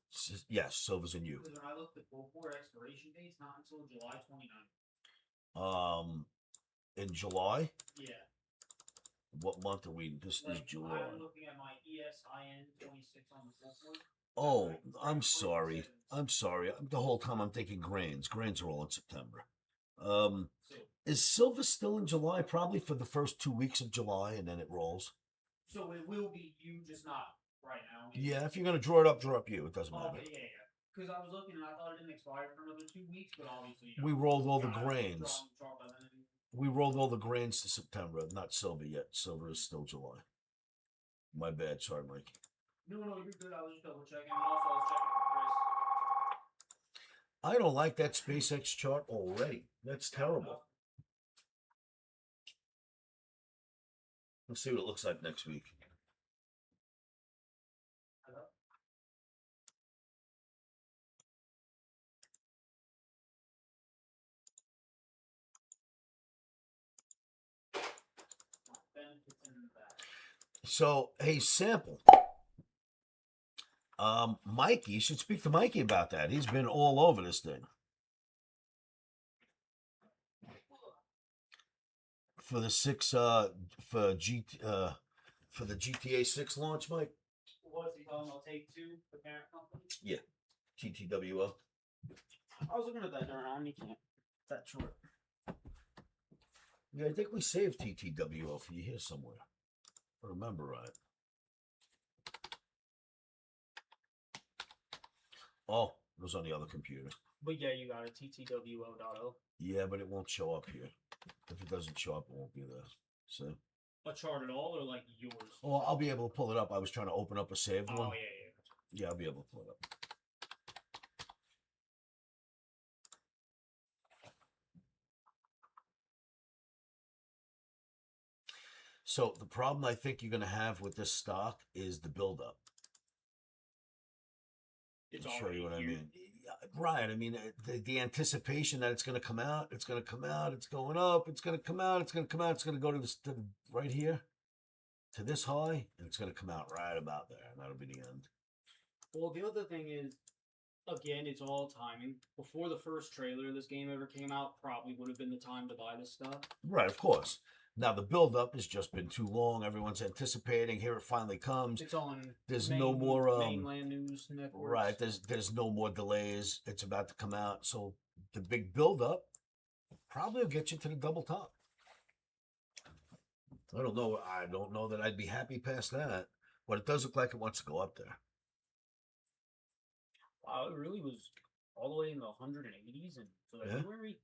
Yes, silver's in you. Because when I looked at the for expiration date, it's not until July 29th. In July? Yeah. What month are we? This is July. I'm looking at my ESIN 26 on the full. Oh, I'm sorry. I'm sorry. The whole time I'm thinking grains. Grains are all in September. Is silver still in July? Probably for the first 2 weeks of July, and then it rolls. So it will be you, just not right now. Yeah, if you're gonna draw up you. It doesn't matter. Okay, yeah. Because I was looking and I thought it didn't expire for another 2 weeks, but obviously we rolled all the grains. We rolled all the grains to September, not silver yet. Silver is still July. My bad, sorry, Mike. No, you're good. I was just double checking. Also, I was checking for Chris. I don't like that SpaceX chart already. That's terrible. Let's see what it looks like next week. So, hey, Sample. Mikey, you should speak to Mikey about that. He's been all over this thing. For the GTA 6 launch, Mike. What's he talking about? Take Two, the parent company? Yeah, TTWO. I was looking at that during OmniCamp. That's right. Yeah, I think we saved TTWO for you here somewhere. If I remember right. Oh, it was on the other computer. But yeah, you got it. TTWO.o. Yeah, but it won't show up here. If it doesn't show up, it won't be there. So. A chart at all, or like yours? Well, I'll be able to pull it up. I was trying to open up a saved one. Oh, yeah. Yeah, I'll be able to pull it up. So the problem I think you're going to have with this stock is the buildup. It's Show you already what I here. mean. Yeah, right. I mean, the anticipation that it's going to come out, it's going to come out, it's going up, it's going to come out, it's going to come out, it's going to go to this to right here to this high, and it's going to come out right about there, and that'll be the end. Well, the other thing is, again, it's all timing. Before the first trailer of this game ever came out, probably would have been the time to buy this stuff. Right, of course. Now the build up has just been too long. Everyone's anticipating. Here it finally comes. It's on. There's no more mainland news networks. Right. There's no more delays. It's about to come out. So the big build up probably will get you to the double top. I don't know. I don't know that I'd be happy past that, but it does look like it wants to go up there. Wow, it really was all the way in the 180s in February.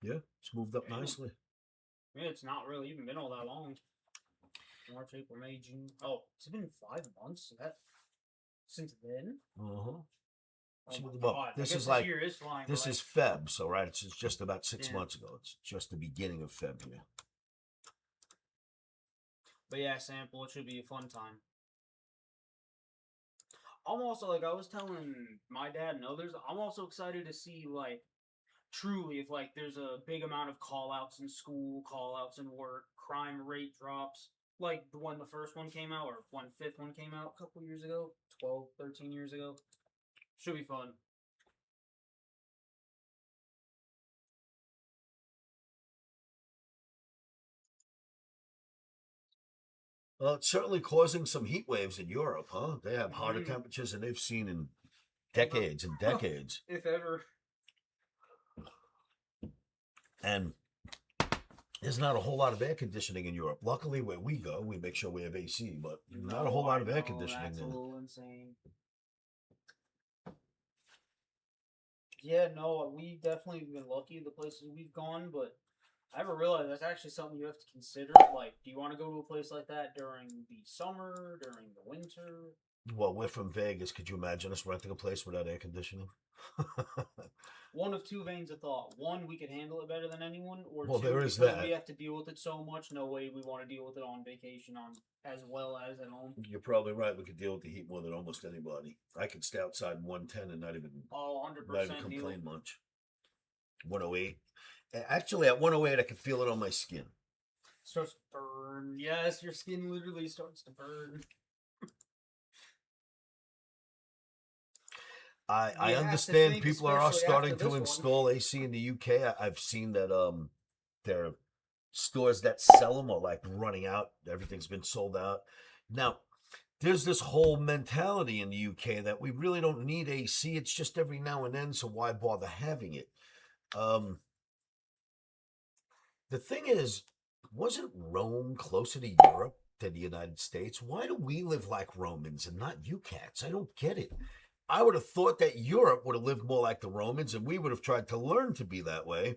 Yeah, it's moved up nicely. Yeah, it's not really even been all that long. March, April, May, June. Oh, it's been 5 months. Since then. Oh God. This is this like year is flying. this is Feb, so right, it's just about 6 months ago. It's just the beginning of Feb here. But yeah, sample. It should be a fun time. I'm also, like I was telling my dad and others, I'm also excited to see, like, truly if, like, there's a big amount of call-outs in school, call-outs in work, crime rate drops, like when the first one came out, or when fifth one came out a couple years ago, 12, 13 years ago. Should be fun. Well, it's certainly causing some heat waves in Europe, huh? They have hotter temperatures than they've seen in decades and decades. If ever. And there's not a whole lot of air conditioning in Europe. Luckily, where we go, we make sure we have AC, but not a whole lot of air conditioning that's there. a little insane. Yeah, no, we definitely been lucky the places we've gone, but I ever realized that's actually something you have to consider. Like, do you want to go to a place like that during the summer, during the winter? Well, we're from Vegas. Could you imagine us renting a place without air conditioning? One of two veins of thought. One, we could handle it better than anyone, or well, two, there is because that. we have to deal with it so much, no way we want to deal with it on vacation on as well as at home. You're probably right. We could deal with the heat more than almost anybody. I could stay outside in 110 and not even 100% complain much. 108. Actually, at 108, I can feel it on my skin. Starts to burn. Yes, your skin literally starts to burn. I understand people are starting to install AC in the UK. I've seen that there are stores that sell them are like running out. Everything's been sold out. Now, there's this whole mentality in the UK that we really don't need AC. It's just every now and then, so why bother having it? The thing is, wasn't Rome closer to Europe than the United States? Why do we live like Romans and not you cats? I don't get it. I would have thought that Europe would have lived more like the Romans, and we would have tried to learn to be that way.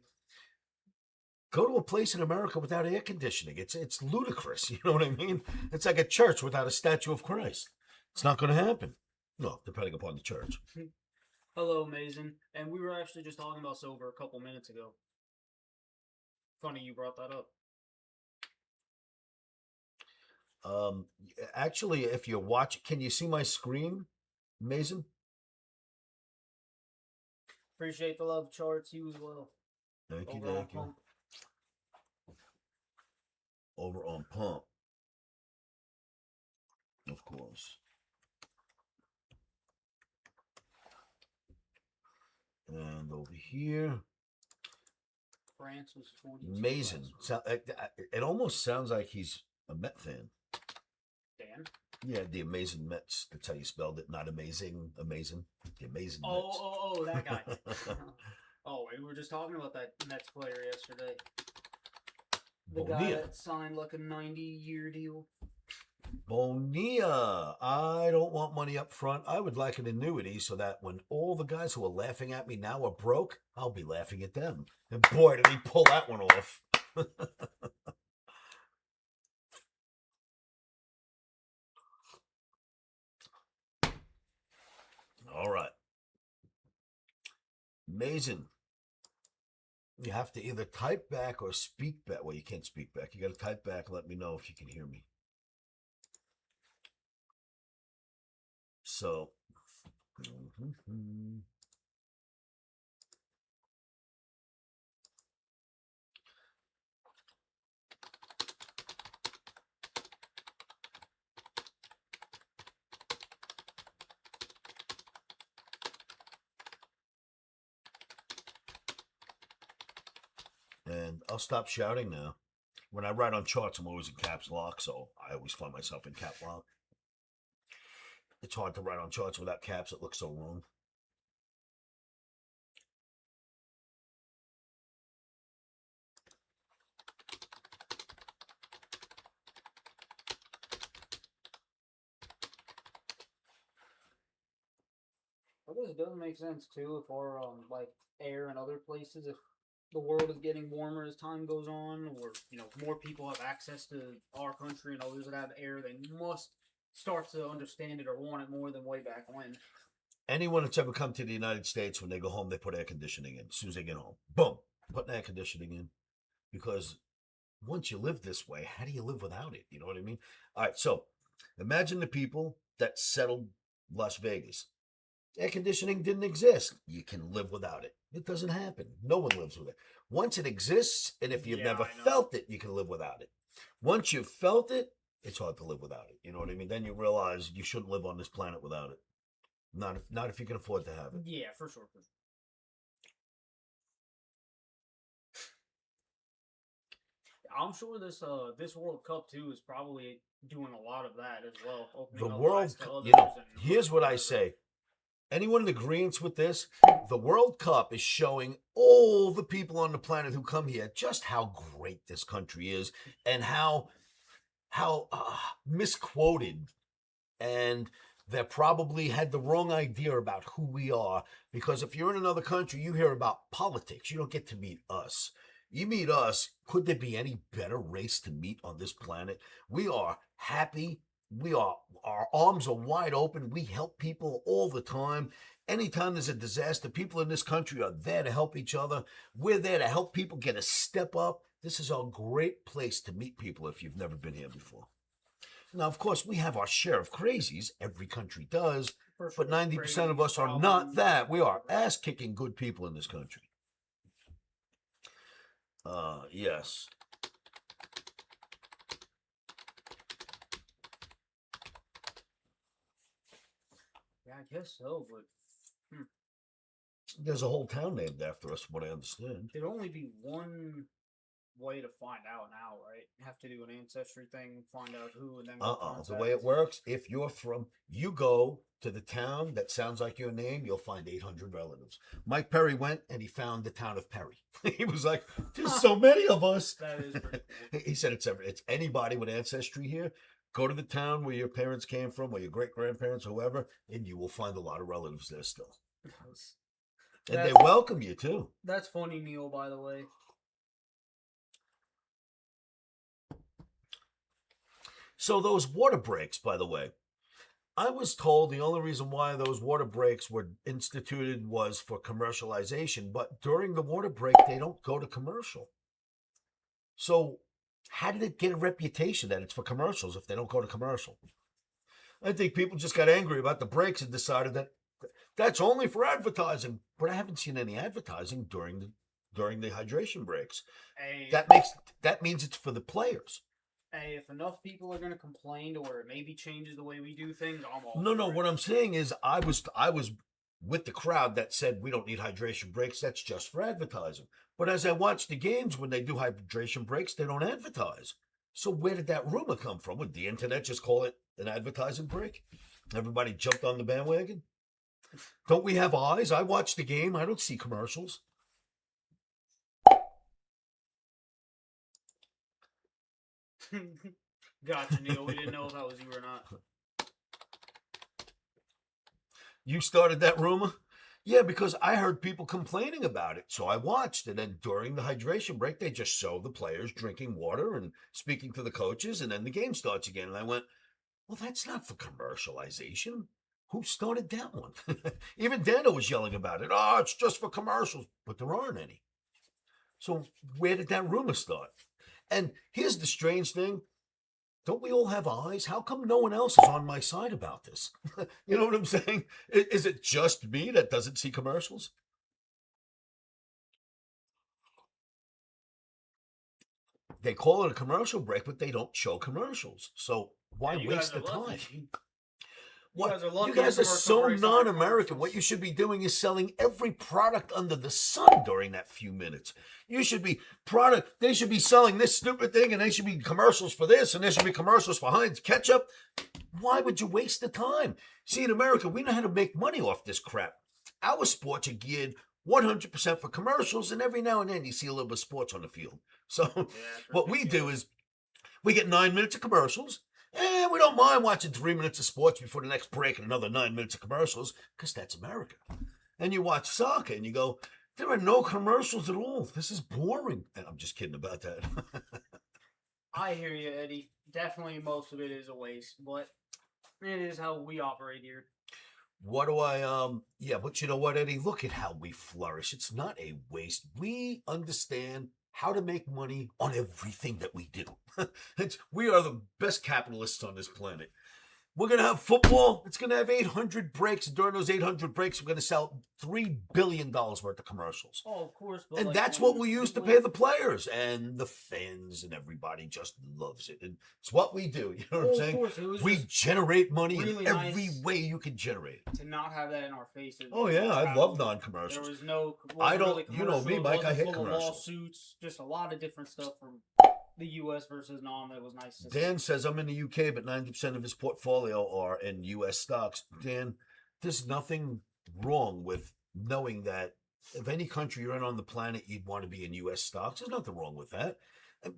Go to a place in America without air conditioning. It's ludicrous. You know what I mean? It's like a church without a statue of Christ. It's not going to happen. No, depending upon the church. Hello, Mason. And we were actually just talking about silver a couple minutes ago. Funny you brought that up. Actually, if you watch, can you see my screen, Mason? Appreciate the love, charts. You as well. Thank you. Over on Pump, of course. And over here, France was 42. Mason. It almost sounds like he's a Met fan. Dan? Yeah, the Amazing Mets. That's how you spelled it. Not amazing, amazing. The Amazing Mets. Oh, that guy. Oh, we were just talking about that Mets player yesterday. The guy that signed like a 90-year deal. Bonilla. I don't want money up front. I would like an annuity so that when all the guys who are laughing at me now are broke, I'll be laughing at them. And boy, did he pull that one off. All right. Mason. You have to either type back or speak back. Well, you can't speak back. You got to type back and let me know if you can hear me. So, Mhm. And I'll stop shouting now. When I write on charts, I'm always in caps lock, so I always find myself in cap lock. It's hard to write on charts without caps. It looks so wrong. I guess it does make sense too if our like air in other places, if the world is getting warmer as time goes on, or more people have access to our country and others that have air, they must start to understand it or want it more than way back when. Anyone that's ever come to the United States, when they go home, they put air conditioning in. As soon as they get home, boom, putting air conditioning in. Because once you live this way, how do you live without it? You know what I mean? All right, so imagine the people that settled Las Vegas. Air conditioning didn't exist. You can live without it. It doesn't happen. No one lives with it. Once it exists, and if you've Yeah, never I know. felt it, you can live without it. Once you've felt it, it's hard to live without it. You know what I mean? Then you realize you shouldn't live on this planet without it. Not if you can afford to have it. Yeah, for sure, for sure. I'm sure this World Cup too is probably doing a lot of that as well, The opening up eyes World, to others. you know, And here's what I whatever. say. Anyone in agreement with this? The World Cup is showing all the people on the planet who come here just how great this country is and how misquoted, and they probably had the wrong idea about who we are. Because if you're in another country, you hear about politics. You don't get to meet us. You meet us. Could there be any better race to meet on this planet? We are happy. Our arms are wide open. We help people all the time. Anytime there's a disaster, people in this country are there to help each other. We're there to help people get a step up. This is a great place to meet people if you've never been here before. Now, of course, we have our share of crazies. Every country does. For But sure. 90% of Crazies, us are not problems, that. We are whatever. ass kicking good people in this country. Yes. Yeah, I guess so, but There's a whole town named after us, from what I understand. there'd only be one way to find out now, right? You have to do an ancestry thing, find out who, and then go The way it contact. works, if you're from, you go to the town that sounds like your name, you'll find 800 relatives. Mike Perry went and he found the town of Perry. He was like, there's so many of us. That is pretty cool. He said it's anybody with ancestry here. Go to the town where your parents came from, or your great grandparents, whoever, and you will find a lot of relatives there still. And they welcome you too. That's funny, Neil, by the way. So those water breaks, by the way, I was told the only reason why those water breaks were instituted was for commercialization, but during the water break, they don't go to commercial. So how did it get a reputation that it's for commercials if they don't go to commercial? I think people just got angry about the breaks and decided that that's only for advertising. But I haven't seen any advertising during the hydration breaks. Hey, That means it's for the players. hey, if enough people are gonna complain to where it maybe changes the way we do things, I'm all No. for it. What I'm saying is, I was with the crowd that said we don't need hydration breaks. That's just for advertising. But as I watch the games, when they do hydration breaks, they don't advertise. So where did that rumor come from? Would the internet just call it an advertising break? Everybody jumped on the bandwagon. Don't we have eyes? I watch the game. I don't see commercials. Gotcha, Neil. We didn't know if that was you or not. You started that rumor? Yeah, because I heard people complaining about it. So I watched. And then during the hydration break, they just show the players drinking water and speaking to the coaches. And then the game starts again. And I went, well, that's not for commercialization. Who started that one? Even Dana was yelling about it. Oh, it's just for commercials. But there aren't any. So where did that rumor start? And here's the strange thing. don't we all have eyes? How come no one else is on my side about this? You know what I'm saying? Is it just me that doesn't see commercials? They call it a commercial break, but they don't show commercials. So why Yeah, you guys waste are the time? lucky. You What? guys are You lucky. guys The are commercial so breaks aren't non-American. What you commercials. should be doing is selling every product under the sun during that few minutes. You should be product. They should be selling this stupid thing, and they should be commercials for this, and there should be commercials for Heinz ketchup. Why would you waste the time? See, in America, we know how to make money off this crap. Our sports are geared 100% for commercials, and every now and then you see a little bit of sports on the field. So, Yeah, it's what we do ridiculous. is we get 9 minutes of commercials, and we don't mind watching 3 minutes of sports before the next break and another 9 minutes of commercials, because that's America. And you watch soccer and you go, there are no commercials at all. This is boring. And I'm just kidding about that. I hear you, Eddie. Definitely, most of it is a waste, but it is how we operate here. What do yeah, but you know what, Eddie? Look at how we flourish. It's not a waste. We understand how to make money on everything that we do. We are the best capitalists on this planet. We're going to have football. It's going to have 800 breaks. During those 800 breaks, we're going to sell $3 billion worth of commercials. Oh, of course, but And like that's when what we use to when pay the players. And the fans and everybody just loves it. And it's what we do. You know what I'm of saying? course, it was We just generate money really in every nice way you can generate it. to not have that in our faces. Oh, yeah. I How love there non-commercials. was no, I wasn't don't, really you know me, commercials, Mike, I wasn't hate full of commercials. lawsuits, just a lot of different stuff from the U.S. versus non. That was nice to see. Dan says I'm in the UK, but 90% of his portfolio are in US stocks. Dan, there's nothing wrong with knowing that if any country you're in on the planet, you'd want to be in US stocks. There's nothing wrong with that.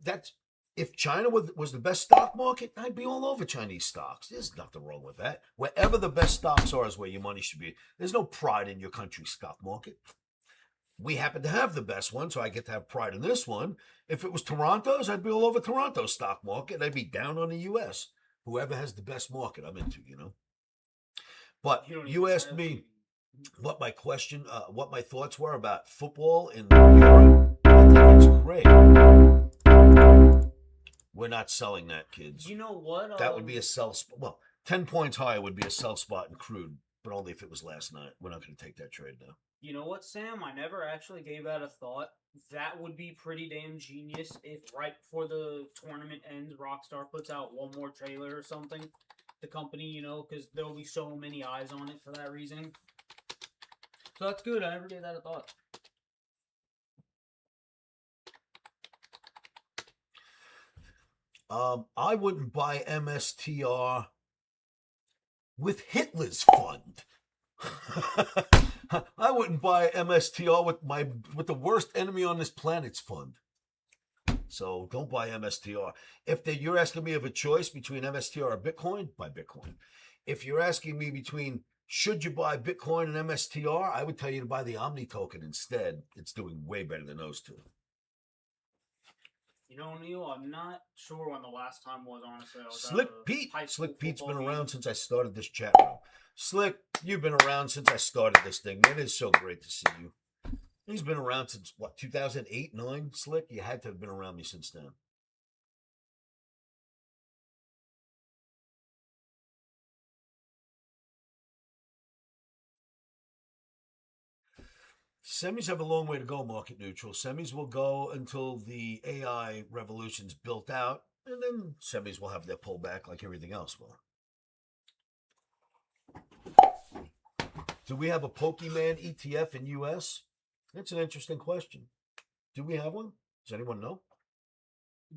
That's if China was the best stock market, I'd be all over Chinese stocks. There's nothing wrong with that. Wherever the best stocks are is where your money should be. There's no pride in your country's stock market. We happen to have the best one, so I get to have pride in this one. If it was Toronto's, I'd be all over Toronto's stock market. I'd be down on the U.S. Whoever has the best market, I'm into, you know. But You don't you even asked have me to. what my thoughts were about football in Europe. I think it's great. We're not selling that, kids. You know what? That would be a sell spot. Well, 10 points higher would be a sell spot in crude, but only if it was last night. We're not going to take that trade now. You know what, Sam? I never actually gave that a thought. That would be pretty damn genius if right before the tournament ends, Rockstar puts out one more trailer or something. The company, you know, because there'll be so many eyes on it for that reason. So that's good. I never gave that a thought. I wouldn't buy MSTR with Hitler's fund. I wouldn't buy MSTR with the worst enemy on this planet's fund. So don't buy MSTR. You're asking me of a choice between MSTR or Bitcoin, buy Bitcoin. If you're asking me between should you buy Bitcoin and MSTR, I would tell you to buy the Omni token instead. It's doing way better than those two. You know, Neil, I'm not sure when the last time was, honestly. I was Slick at a Pete. high school Slick Pete's been football around game. since I started this chat room. Slick, you've been around since I started this thing. Man, it's so great to see you. He's been around since, 2008, 9, Slick? You had to have been around me since then. Semis have a long way to go, market neutral. Semis will go until the AI revolution's built out, and then semis will have their pullback like everything else will. Do we have a Pokemon ETF in US? That's an interesting question. Do we have one? Does anyone know?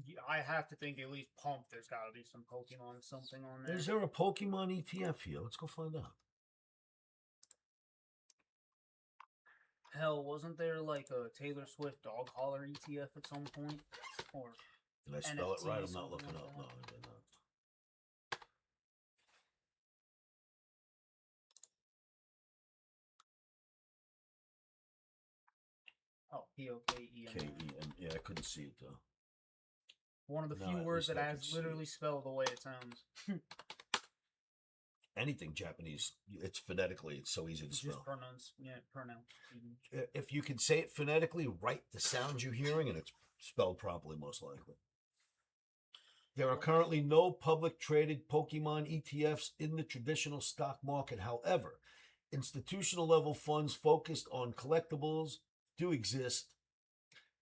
Yeah, I have to think at least Pump, there's got to be some Pokemon something on there. Is there a Pokemon ETF here? Let's go find out. Hell, wasn't there like a Taylor Swift dog collar ETF at some point? Or Did I spell it NFT, right? I'm not something looking like up. that. No, I did not. Oh, P-O-K-E-M. K-E-M. Yeah, I couldn't see it though. One of the No, few at words least that I I could see literally it. spell the way it sounds. Anything Japanese, it's phonetically, it's so easy to Just spell. pronounce. If you can say it phonetically, write the sounds you're hearing, and it's spelled properly, most likely. There are currently no public traded Pokemon ETFs in the traditional stock market. However, institutional level funds focused on collectibles do exist,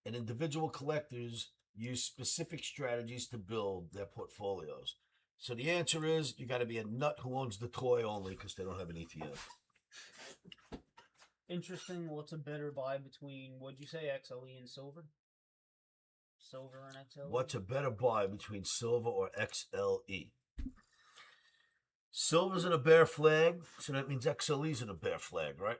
and individual collectors use specific strategies to build their portfolios. So the answer is you got to be a nut who owns the toy only because they don't have an ETF. Interesting. What's a better buy between, what'd you say, XLE and silver? Silver and XLE? What's a better buy between silver or XLE? Silver's in a bear flag, so that means XLE's in a bear flag, right?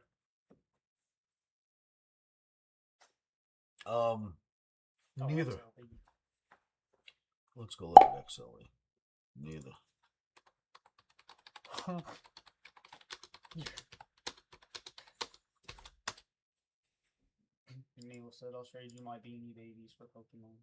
Neither. XLE. Let's go look at XLE. Neither. Neil said, I'll trade you my Beanie Babies for Pokemon.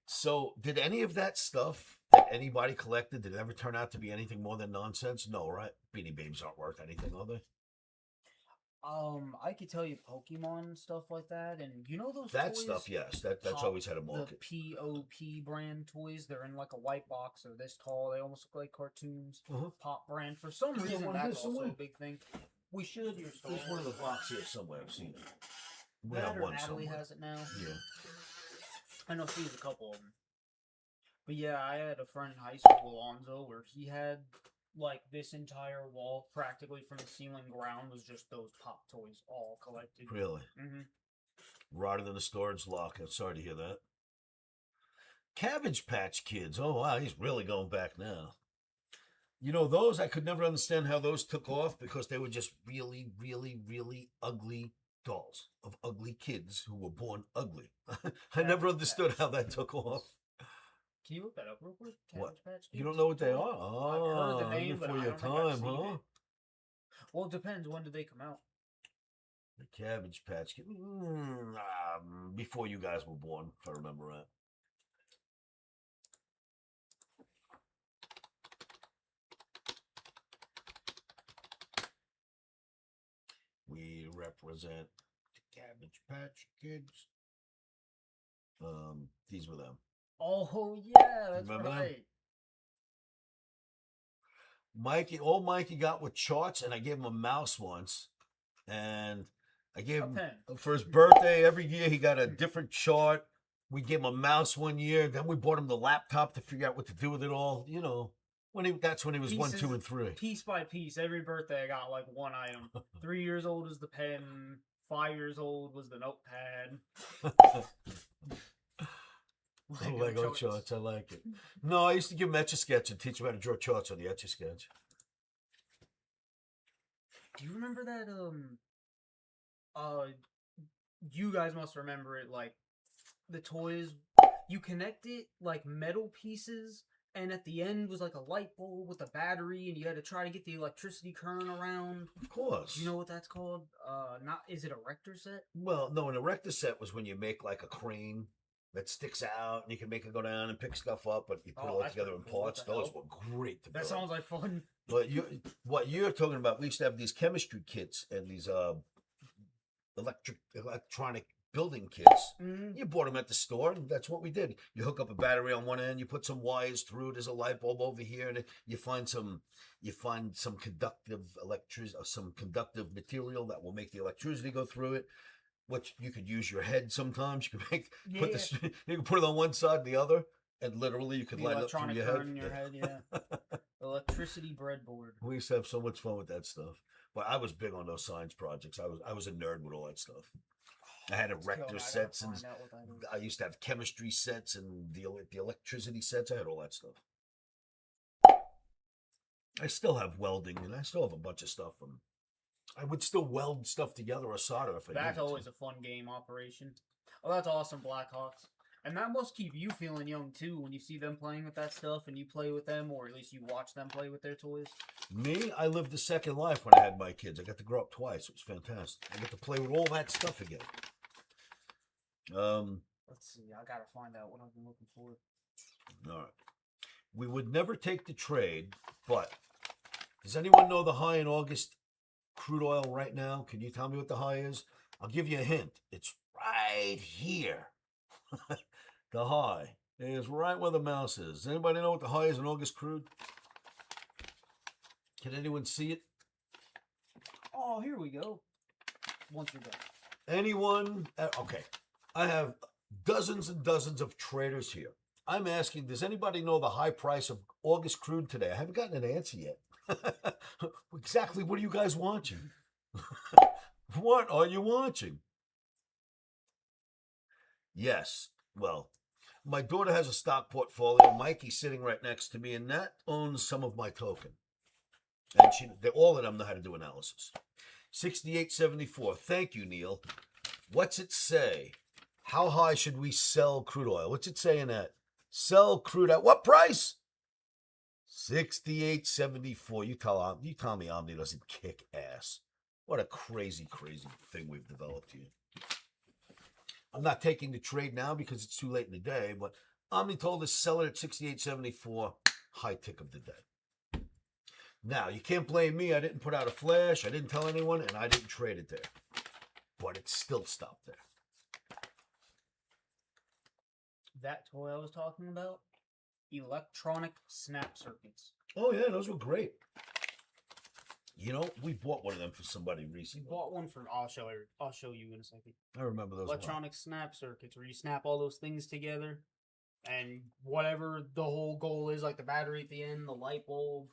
So did any of that stuff that anybody collected, did it ever turn out to be anything more than nonsense? No, right? Beanie Babies aren't worth anything, are they? I could tell you Pokemon stuff like that, and you know those That toys? stuff, yes. That's Pop- always had a The market. POP brand toys, they're in like a white box, they're this tall, they almost look like cartoons. Uh-huh. Pop brand. For some Yeah, reason, one here that's also somewhere. a big thing. We should. There's one in the box here somewhere. I've seen it. We That have or one Natalie somewhere. has it now. Yeah. I know she has a couple of them. But yeah, I had a friend in high school, Alonzo, where he had like this entire wall, practically from the ceiling ground, was just those pop toys all collected. Really? Mm-hmm. Rotted in the storage locker. Sorry to hear that. Cabbage Patch Kids. Oh, wow. He's really going back now. You know, those, I could never understand how those took off because they were just really, really, really ugly dolls of ugly kids who were born ugly. I never understood how that took off. Can you look that up real quick? What? Cabbage Patch You Kids? don't know what they are? I've heard the Oh, name, but before I your don't think I've time, seen huh? it. Well, it depends. When did they come out? The Cabbage Patch Kids. Before you guys were born, if I remember right. We represent the Cabbage Patch Kids. These were them. Oh yeah, that's Remember them? right. Old Mikey got with charts, and I gave him a mouse once. And I gave A him, pen. for his birthday, every year he got a different chart. We gave him a mouse one year. Then we bought him the laptop to figure out what to do with it all. You know, that's when he was 1, 2, and 3. Piece by piece, every birthday I got like one item. 3 years old was the pen. 5 years old was the notepad. Lego charts, I like it. No, I used to give him Etch-a-Sketch and teach him how to draw charts on the Etch-a-Sketch. Do you remember that? You guys must remember it. Like the toys, you connect it like metal pieces, and at the end was like a light bulb with a battery, and you had to try to get the electricity current around. Of course. Do you know what that's called? Is it a Rector set? Well, no, an erector set was when you make like a crane that sticks out and you can make it go down and pick stuff up, but you put it all that's together in pretty cool. What parts. the Those hell? were great to build. That sounds like fun. But what you're talking about, we used to have these chemistry kits and these electronic building kits. Mm-hmm. You bought them at the store, and that's what we did. You hook up a battery on one end, you put some wires through. There's a light bulb over here, and you find some conductive some conductive material that will make the electricity go through it. Which you could use your head sometimes. You could you can put it on one side and the other, and literally you could The light it up through electronic your current head. in your head, yeah. Electricity breadboard. We used to have so much fun with that stuff. But I was big on those science projects. I was a nerd with all that stuff. I had erector sets, and I used to have chemistry sets and the electricity sets. I had all that stuff. I still have welding, and I still have a bunch of stuff. I would still weld stuff together or solder if I needed That's to. always a fun game operation. Oh, that's awesome, Blackhawks. And that must keep you feeling young, too, when you see them playing with that stuff and you play with them, or at least you watch them play with their toys. Me, I lived a second life when I had my kids. I got to grow up twice. It was fantastic. I got to play with all that stuff again. Let's see. I gotta find out what I've been looking for. All right. We would never take the trade, but does anyone know the high in August crude oil right now? Can you tell me what the high is? I'll give you a hint. It's right here. The high is right where the mouse is. Does anybody know what the high is in August crude? Can anyone see it? Oh, here we go. Once you're done. Anyone? Okay. I have dozens and dozens of traders here. I'm asking, does anybody know the high price of August crude today? I haven't gotten an answer yet. Exactly what are you guys watching? What are you watching? Yes. Well, my daughter has a stock portfolio. Mikey's sitting right next to me, and that owns some of my token. And all of them know how to do analysis. 68.74. Thank you, Neil. What's it say? How high should we sell crude oil? What's it say in that? Sell crude at what price? 68.74. You tell me Omni doesn't kick ass. What a crazy, crazy thing we've developed here. I'm not taking the trade now because it's too late in the day, but Omni told us sell it at 68.74. High tick of the day. Now, you can't blame me. I didn't put out a flash. I didn't tell anyone, and I didn't trade it there. But it still stopped there. That toy I was talking about, electronic snap circuits. Oh, yeah, those were great. You know, we bought one of them for somebody recently. We bought one for, I'll show you in a second. I remember those. Electronic snap circuits, where you snap all those things together, and whatever the whole goal is, like the battery at the end, the light bulb,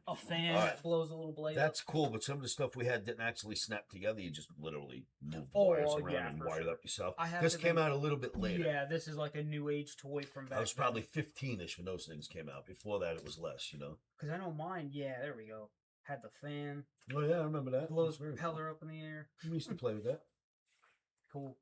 a fan that blows a little blade. That's cool, but some of the stuff we had didn't actually snap together. You just literally moved wires around and wired up yourself. This came out a little bit later. Yeah, this is like a new age toy from back. I was probably 15-ish when those things came out. Before that, it was less, you know. Because I know mine. Yeah, there we go. Had the fan. Oh yeah, I remember that. Blows propeller up in the air. We used to play with that. Cool.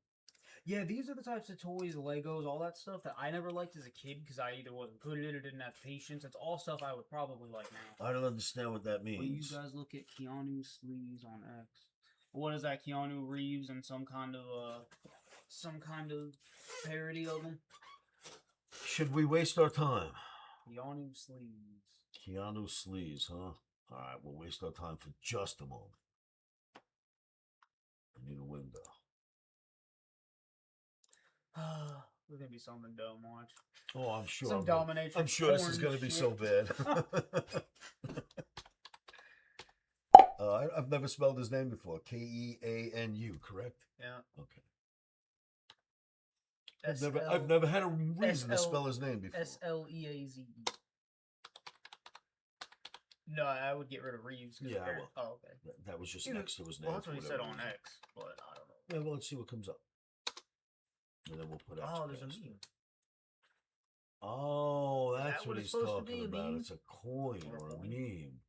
Yeah, these are the types of toys, Legos, all that stuff that I never liked as a kid because I either wasn't good at it or didn't have patience. It's all stuff I would probably like now. I don't understand what that means. When you guys look at Keanu sleeves on X, what is that? Keanu Reeves and some kind of parody of him. Should we waste our time? Keanu sleeves. Keanu sleeves, huh? All right, we'll waste our time for just a moment. I need a window. There's gonna be something dumb. Watch. Oh, I'm sure. Some dominatrix. I'm sure this is gonna be so bad. I've never spelled his name before. Keanu, correct? Yeah. Okay. I've never had a reason to spell his name before. Sleaze. No, I would get rid of Reeves. Yeah, I will. Oh, okay. That was just next to his name. Well, that's what he said on X, but I don't know. Yeah, well, let's see what comes up. And then we'll put out. Oh, there's a meme. Oh, that's what he's talking about. Meme? It's a coin or a meme.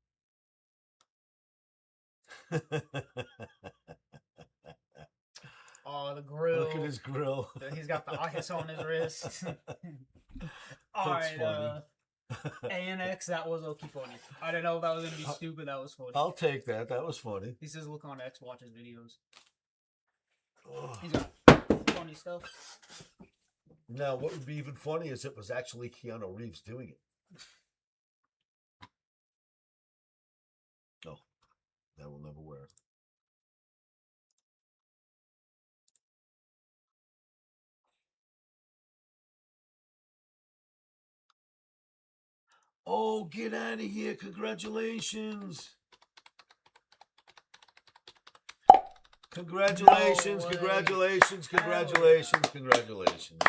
Oh, the grill. Look at his grill. He's got the ice on his wrist. All right, ANX, that was okay funny. I don't know if that was going to be stupid. That was funny. I'll take that. That was funny. He says, look on X, watch his videos. Oh. He's got funny stuff. Now, what would be even funny is if it was actually Keanu Reeves doing it. Oh, that will never wear. Oh, get out of here. Congratulations. Congratulations, congratulations, congratulations, congratulations.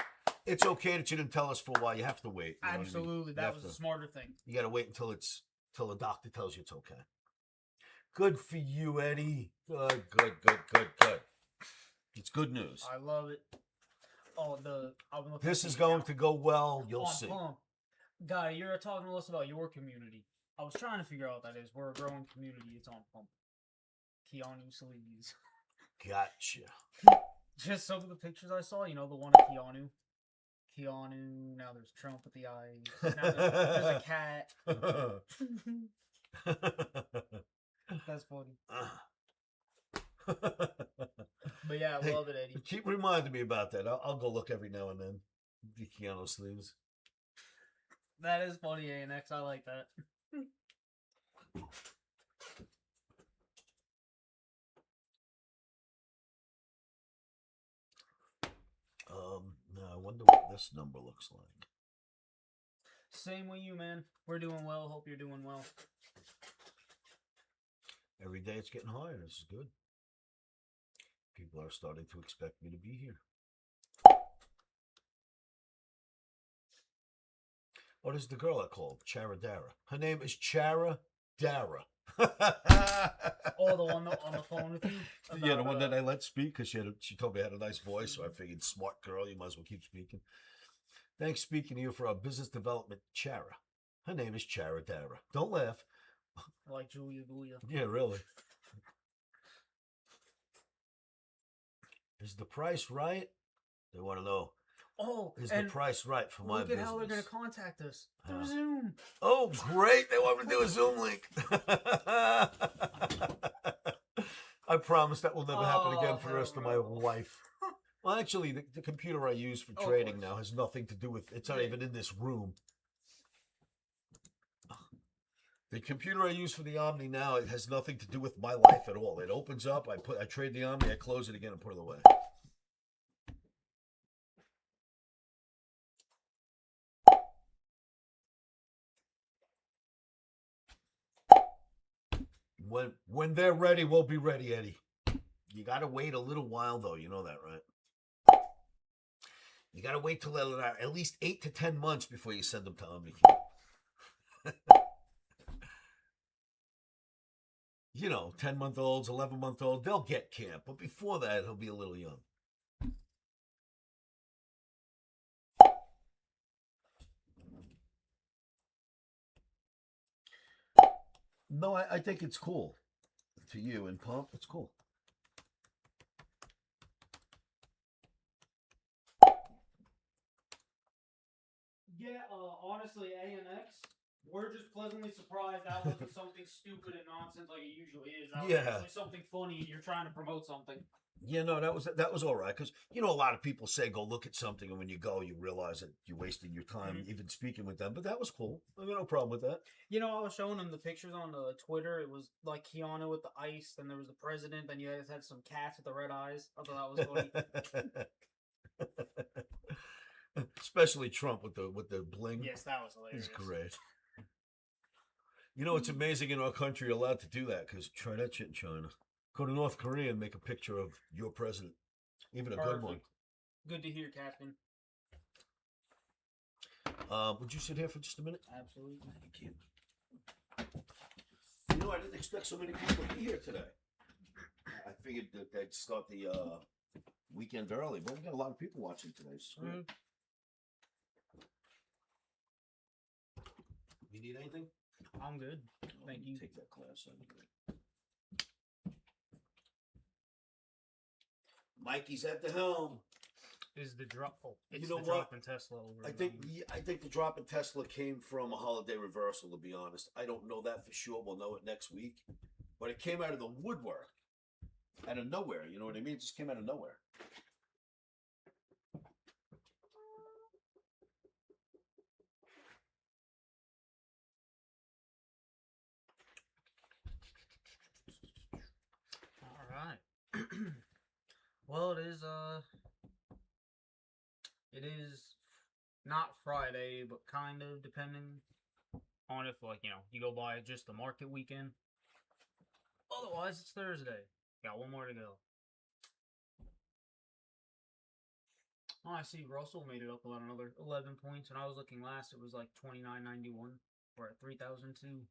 It's okay that you didn't tell us for a while. You have to wait. You Absolutely. I mean? That was a smarter thing. You got to wait until the doctor tells you it's okay. Good for you, Eddie. Good. It's good news. I love it. Oh, this is going to go well. You'll see. Guy, you're talking to us about your community. I was trying to figure out what that is. We're a growing community. It's on Pump. Keanu sleeves. Gotcha. Just some of the pictures I saw, you know, the one of Keanu. Now there's Trump with the eyes. Now there's a cat. That's funny. But yeah, I love it, Eddie. Keep reminding me about that. I'll go look every now and then. The Keanu sleeves. That is funny, ANX. I like that. wonder what this number looks like. Same with you, man. We're doing well. Hope you're doing well. Every day it's getting higher. This is good. People are starting to expect me to be here. What is the girl I called? Chara Dara. Her name is Chara Dara. Oh, the one on the phone with you? Yeah, the one that I let speak because she told me I had a nice voice, so I figured, smart girl, you might as well keep speaking. Thanks speaking to you for our business development, Chara. Her name is Chara Dara. Don't laugh. Like Julia Gulia. Yeah, really. Is the price right? They want to know. Oh, is the price right for my business? Look at how they're going to contact us through Zoom. Oh, great! They want me to do a Zoom link. I promise that will never happen again for the rest of my life. Well, actually, the computer I use for trading now has nothing to do with. It's not even in this room. The computer I use for the Omni now, it has nothing to do with my life at all. It opens up, I trade the Omni, I close it again and put it away. When they're ready, we'll be ready, Eddie. You got to wait a little while, though. You know that, right? You got to wait till at least 8 to 10 months before you send them to OmniCamp. You know, 10-month-olds, 11-month-old, they'll get camp. But before that, he'll be a little young. No, I think it's cool. To you and Pump, it's cool. Yeah, honestly, ANX, we're just pleasantly surprised that wasn't something stupid and nonsense like it usually is. That was actually something funny. You're trying to promote something. Yeah, no, that was all right because a lot of people say go look at something, and when you go, you realize that you're wasting your time even speaking with them. But that was cool. I mean, no problem with that. You know, I was showing them the pictures on Twitter. It was like Keanu with the ice, then there was the president, then you guys had some cats with the red eyes. I thought that was funny. Especially Trump with the bling. Yes, that was hilarious. He's great. You know, it's amazing in our country you're allowed to do that because try that shit in China. Go to North Korea and make a picture of your president, even a good one. Good to hear, Captain. Would you sit here for just a minute? Absolutely. Thank you. You know, I didn't expect so many people to be here today. I figured that they'd start the weekend early, but we got a lot of people watching today. So You need anything? I'm good. Thank you. Take that class. Mikey's at the helm. Is the drop? Oh, it's you know the drop in Tesla. Over I think the drop in Tesla came from a holiday reversal. To be honest, I don't know that for sure. We'll know it next week. But it came out of the woodwork, out of nowhere. You know what I mean? It just came out of nowhere. All right. Well, it is not Friday, but kind of, depending on if, like, you go by just the market weekend. Otherwise, it's Thursday. Got one more to go. Oh, I see Russell made it up about another 11 points. When I was looking last, it was like 29.91. We're at 3,002.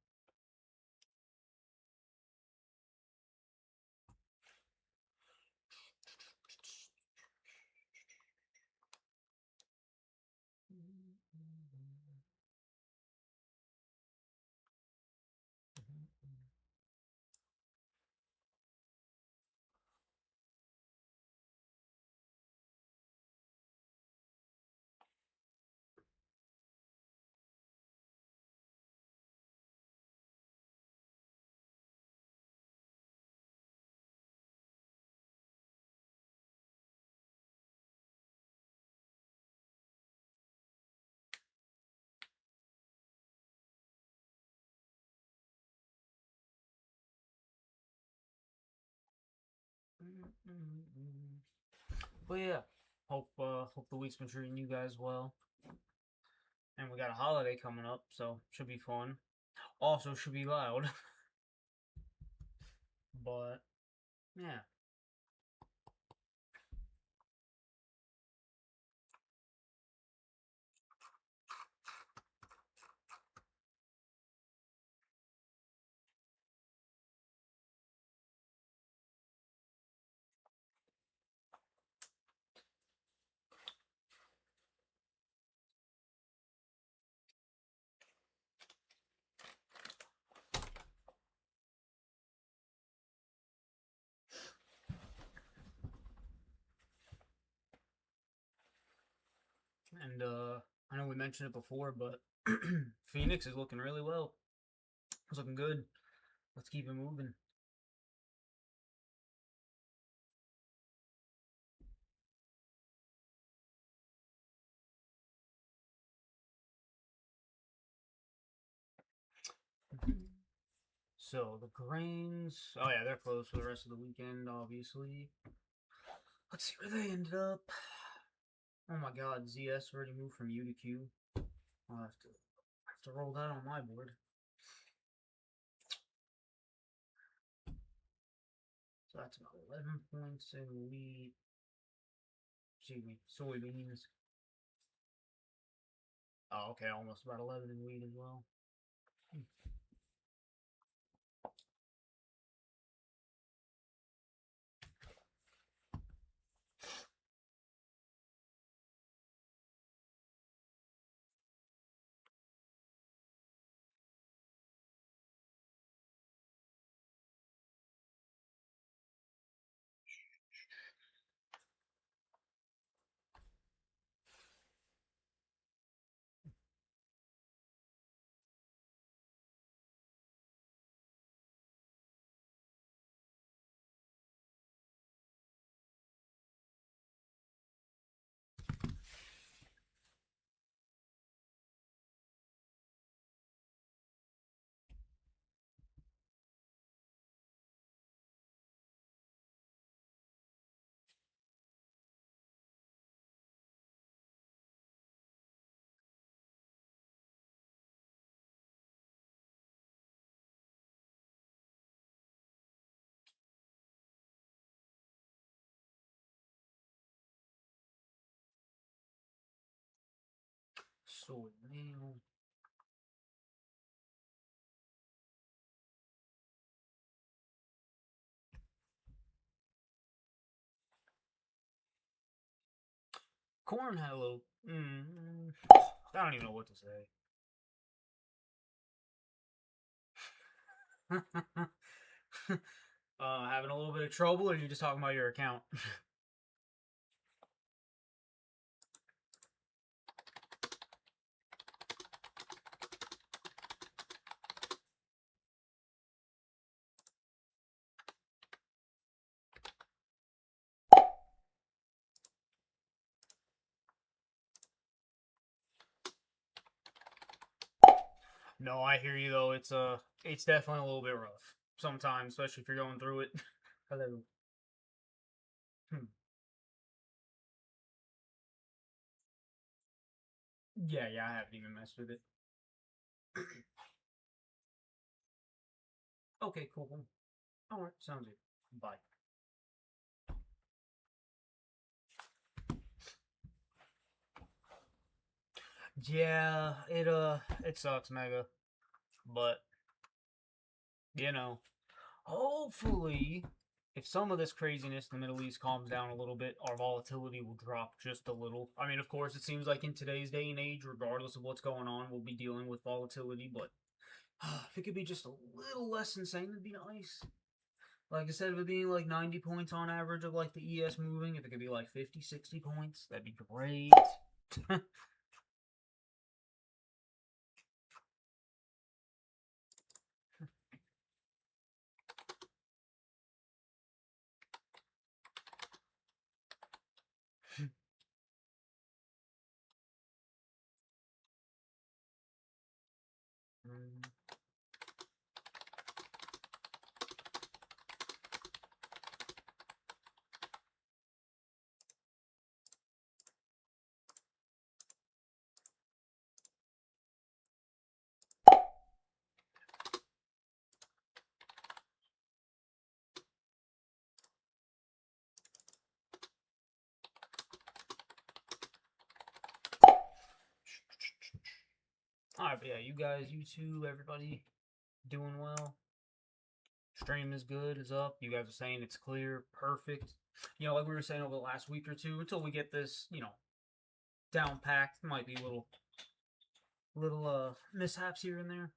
But yeah, Hope the week's been treating you guys well. And we got a holiday coming up, so should be fun. Also, should be loud. But yeah. And I know we mentioned it before, but Phoenix is looking really well. It's looking good. Let's keep it moving. So the grains. Oh yeah, they're closed for the rest of the weekend, obviously. Let's see where they ended up. Oh my God, ZS already moved from U to Q. I'll have to roll that on my board. So that's about 11 points in wheat. Excuse me, soybeans. Oh, okay, almost about 11 in wheat as well. Soy meal. Corn had a little. I don't even know what to say. Having a little bit of trouble, or are you just talking about your account? No, I hear you though. It's definitely a little bit rough sometimes, especially if you're going through it. Hello. Yeah, I haven't even messed with it. Okay, cool. All right, sounds good. Bye. Yeah, it sucks, mega, but you know, hopefully, if some of this craziness in the Middle East calms down a little bit, our volatility will drop just a little. I mean, of course, it seems like in today's day and age, regardless of what's going on, we'll be dealing with volatility, but if it could be just a little less insane, it'd be nice. Like, instead of it being like 90 points on average of like the ES moving, if it could be like 50, 60 points, that'd be great. Mm. Alright, but yeah, you guys, YouTube, everybody doing well. Stream is good, is up. You guys are saying it's clear, perfect. You know, like we were saying over the last week or two, until we get this, you know, down packed, might be little mishaps here and there.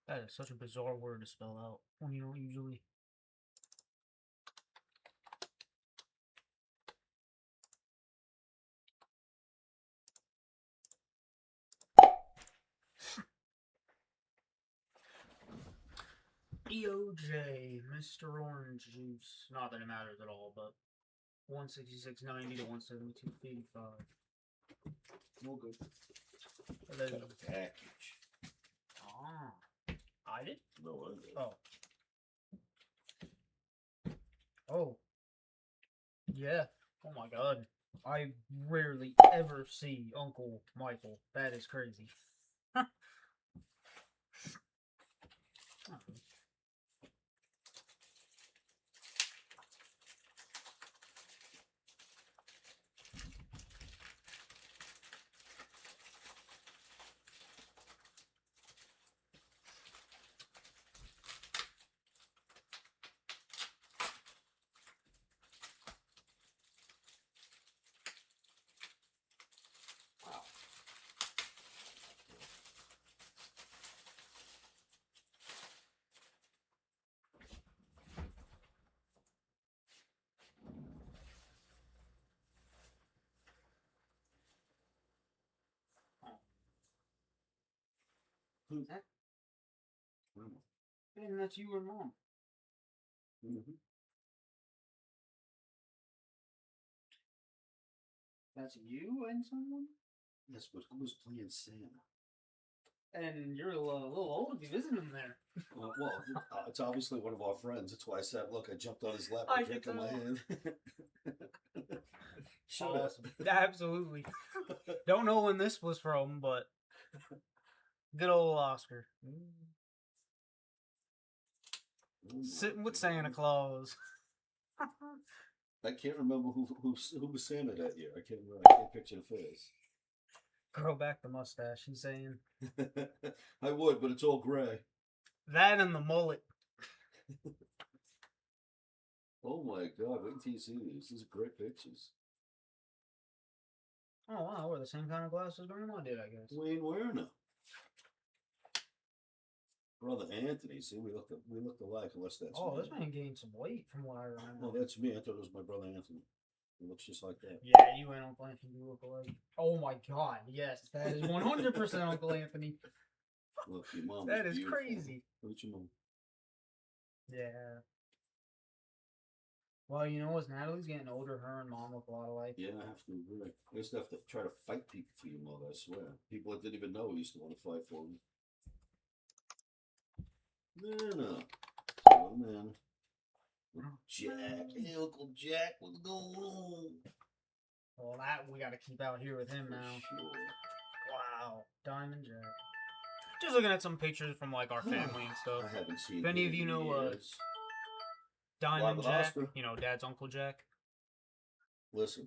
That is such a bizarre word to spell out when you don't usually. EOJ, Mr. Orange Juice. Not that it matters at all, but 166.90 to 172.85. No good. Then, Got a package. I did? No, I did. Oh. Oh. Yeah. Oh my god. I rarely ever see Uncle Michael. That is crazy. Who's that? Grandma. And that's you and Mom. Mm-hmm. That's you and someone? Yes, but who was playing Santa? And you're a little old to be visiting him there. Well, it's obviously one of our friends. That's why I said, look, I jumped on his lap, I a drink in my hand. Awesome. Absolutely. Don't know when this was from, but good old Oscar. Sitting with Santa Claus. I can't remember who was Santa that year. I can't remember. I can't picture the face. Grow back the mustache, he's saying. I would, but it's all gray. That and the mullet. Oh my god, wait until you see these. These are great pictures. Oh wow, we're the same kind of glasses Grandma did, I guess. Wayne Werner. Brother Anthony. See, we looked alike, unless that's Oh, me. this man gained some weight from what I remember. Oh, that's me. I thought it was my brother Anthony. He looks just like that. Yeah, you and Uncle Anthony look alike. Oh my god, yes, that is 100% Uncle Anthony. Look, your mom That is beautiful. crazy. Look at your mom. Yeah. Well, you know, as Natalie's getting older, her and Mom look a lot alike. Yeah, I have to agree. I used to have to try to fight people for your mother, I swear. People that didn't even know used to want to fight for me. No. Oh, man. Jack. Hey, Uncle Jack, what's going on? Well, that we got to keep out here with him For now. sure. Wow, Diamond Jack. Just looking at some pictures from like our family and stuff. I haven't seen If any him of you in know years. Diamond Live with Jack, Oscar. you know, Dad's Uncle Jack. Listen.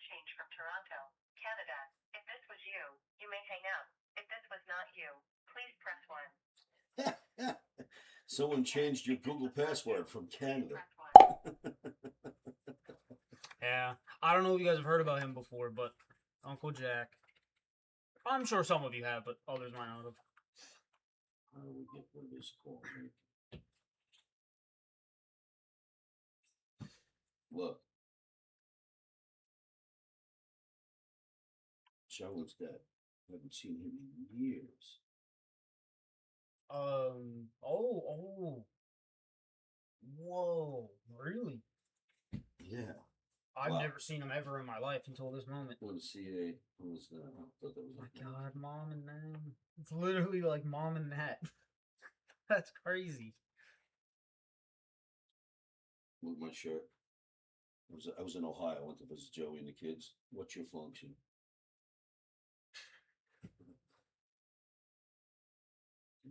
Change from Toronto, Canada. If this was you, you may hang up. If this was not you, please press 1. Someone changed your Google password from Canada. Yeah, I don't know if you guys have heard about him before, but Uncle Jack. I'm sure some of you have, but others might not have. How do we get what it is called? Look. Charlotte's dead. Haven't seen him in years. Oh. Whoa. Really? Yeah. I've Wow. never seen him ever in my life until this moment. What was CA? What was that? I thought that was Oh my God, Mom and Nat. It's literally like Mom and Nat. That's crazy. Look at my shirt. I was in Ohio. I went to visit Joey and the kids. What's your function?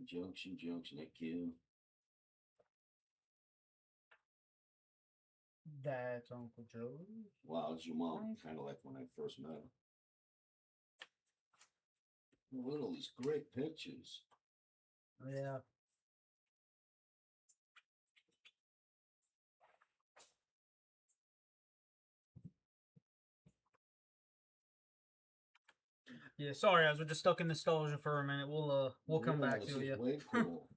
Junction, that kid. That's Uncle Joe. Wow, it's your mom. Kind of like when I first met her. Look at all these great pictures. Yeah. Yeah, sorry, guys. We're just stuck in nostalgia for a minute. We'll come back this to is you. way cool.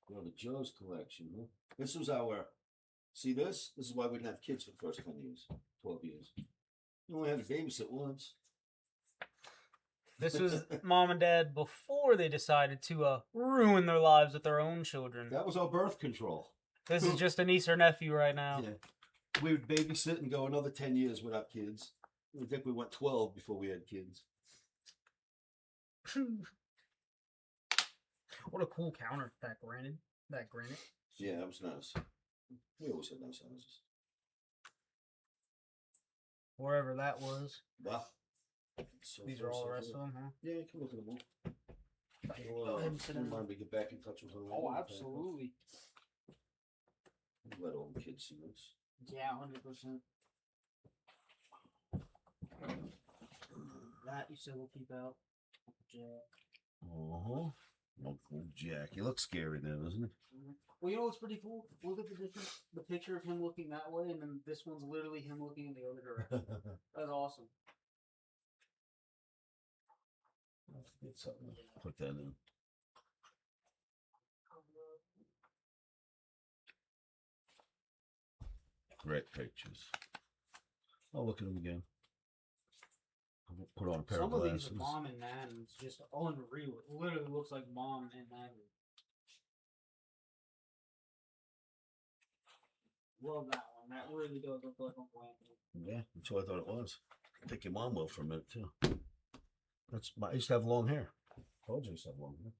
Go to Joe's collection. Huh? This was our. See this? This is why we didn't have kids for the first 10 years, 12 years. You only had to babysit once. This was Mom and Dad before they decided to ruin their lives with their own children. That was our birth control. This is just a niece or nephew right now. Yeah. We would babysit and go another 10 years without kids. I think we went 12 before we had kids. What a cool counter, that granite. Yeah, that was nice. We always had nice houses. Wherever that was. Wow. So These are all the rest of them, huh? Yeah, you can look at them all. Go ahead and sit down. Remind me to get back in touch with her. Oh, absolutely. Let all the kids see this. Yeah, 100%. That you said we'll keep out. Jack. Uncle Jack. He looks scary now, doesn't he? Well, you know what's pretty cool? Look at the difference. The picture of him looking that way, and then this one's literally him looking in the other direction. That's awesome. Get something. Put that in. Great pictures. I'll look at them again. I'll put on a pair Some of of glasses. these are Mom and Nat, and it's just unreal. It literally looks like Mom and Nat. Love that one. That really does look like Uncle Anthony. Yeah, that's what I thought it was. I think your mom will for a minute too. I used to have long hair. Told you I used to have long hair.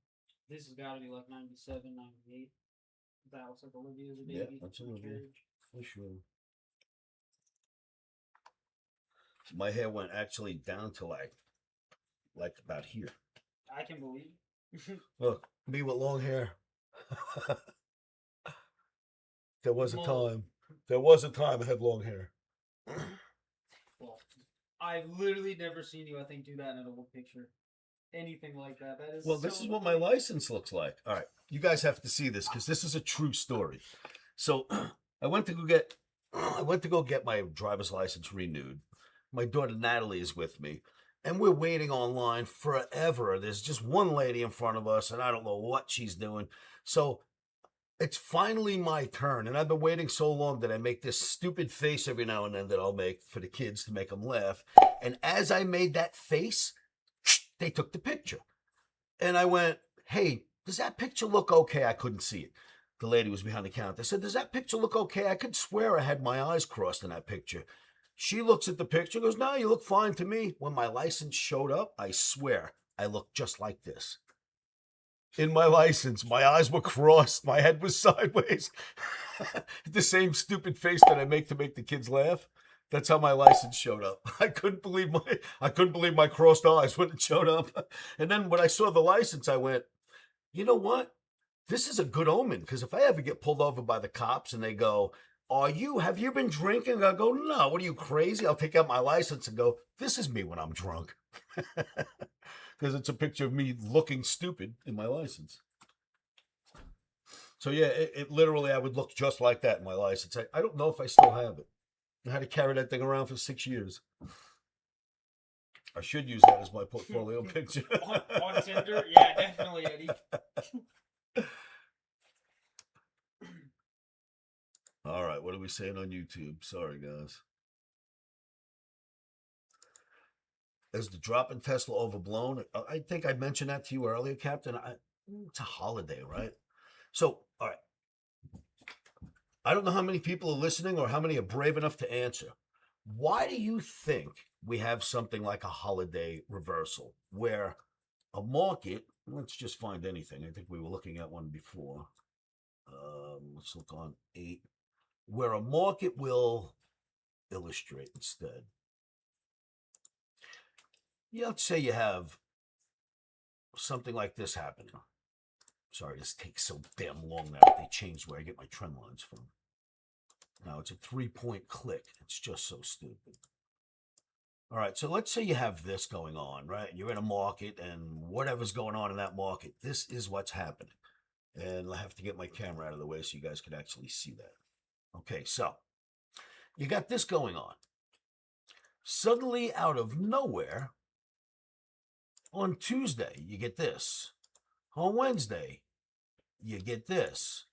This has got to be like 97, 98. That looks like Olivia's a baby. Yeah, absolutely. For sure. My hair went actually down to like about here. I can believe. Look, me with long hair. There was a time. There was a time I had long hair. Well, I've literally never seen you, I think, do that in an old picture. Anything like that. That is. Well, this is what my license looks like. All right, you guys have to see this because this is a true story. So, I went to go get my driver's license renewed. My daughter Natalie is with me, and we're waiting online forever. There's just one lady in front of us, and I don't know what she's doing. So, it's finally my turn, and I've been waiting so long that I make this stupid face every now and then that I'll make for the kids to make them laugh. And as I made that face, they took the picture. And I went, hey, does that picture look okay? I couldn't see it. The lady was behind the counter. I said, does that picture look okay? I could swear I had my eyes crossed in that picture. She looks at the picture and goes, no, you look fine to me. When my license showed up, I swear I looked just like this. In my license, my eyes were crossed. My head was sideways. The same stupid face that I make to make the kids laugh. That's how my license showed up. I couldn't believe my crossed eyes when it showed up. And then when I saw the license, I went, you know what? This is a good omen, because if I ever get pulled over by the cops and they go, have you been drinking? I go, no, what are you, crazy? I'll take out my license and go, this is me when I'm drunk. Because it's a picture of me looking stupid in my license. So yeah, it literally, I would look just like that in my license. I don't know if I still have it. I had to carry that thing around for 6 years. I should use that as my portfolio picture. on Tinder? Yeah, definitely, Eddie. All right, what are we saying on YouTube? Sorry, guys. Is the drop in Tesla overblown? I think I mentioned that to you earlier, Captain. It's a holiday, right? So, all right. I don't know how many people are listening or how many are brave enough to answer. Why do you think we have something like a holiday reversal where a market, let's just find anything. I think we were looking at one before. Let's look on 8, where a market will illustrate instead. Yeah, let's say you have something like this happening. Sorry, this takes so damn long now. They changed where I get my trend lines from. Now it's a 3-point click. It's just so stupid. All right, so let's say you have this going on, right? You're in a market and whatever's going on in that market, this is what's happening. And I have to get my camera out of the way so you guys can actually see that. Okay, so you got this going on. Suddenly, out of nowhere, on Tuesday, you get this. On Wednesday, you get this.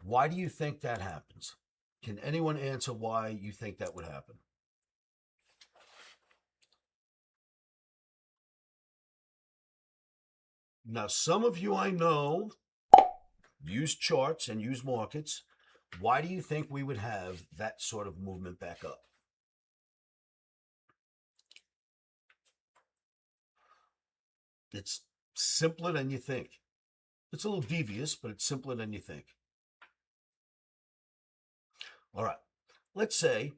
Why do you think that happens? Can anyone answer why you think that would happen? Now, some of you I know use charts and use markets. Why do you think we would have that sort of movement back up? It's simpler than you think. It's a little devious, but it's simpler than you think. All right, let's say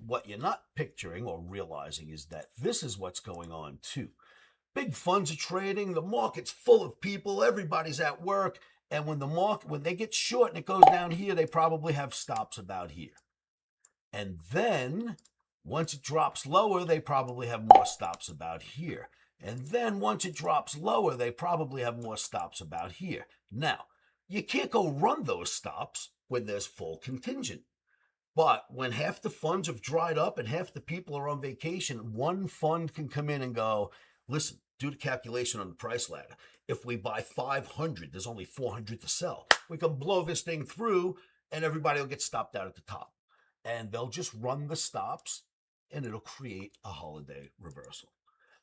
what you're not picturing or realizing is that this is what's going on too. Big funds are trading, the market's full of people, everybody's at work, and when they get short and it goes down here, they probably have stops about here. And then once it drops lower, they probably have more stops about here. And then once it drops lower, they probably have more stops about here. Now, you can't go run those stops when there's full contingent. But when half the funds have dried up and half the people are on vacation, one fund can come in and go, listen, do the calculation on the price ladder. If we buy 500, there's only 400 to sell. We can blow this thing through and everybody will get stopped out at the top. And they'll just run the stops and it'll create a holiday reversal.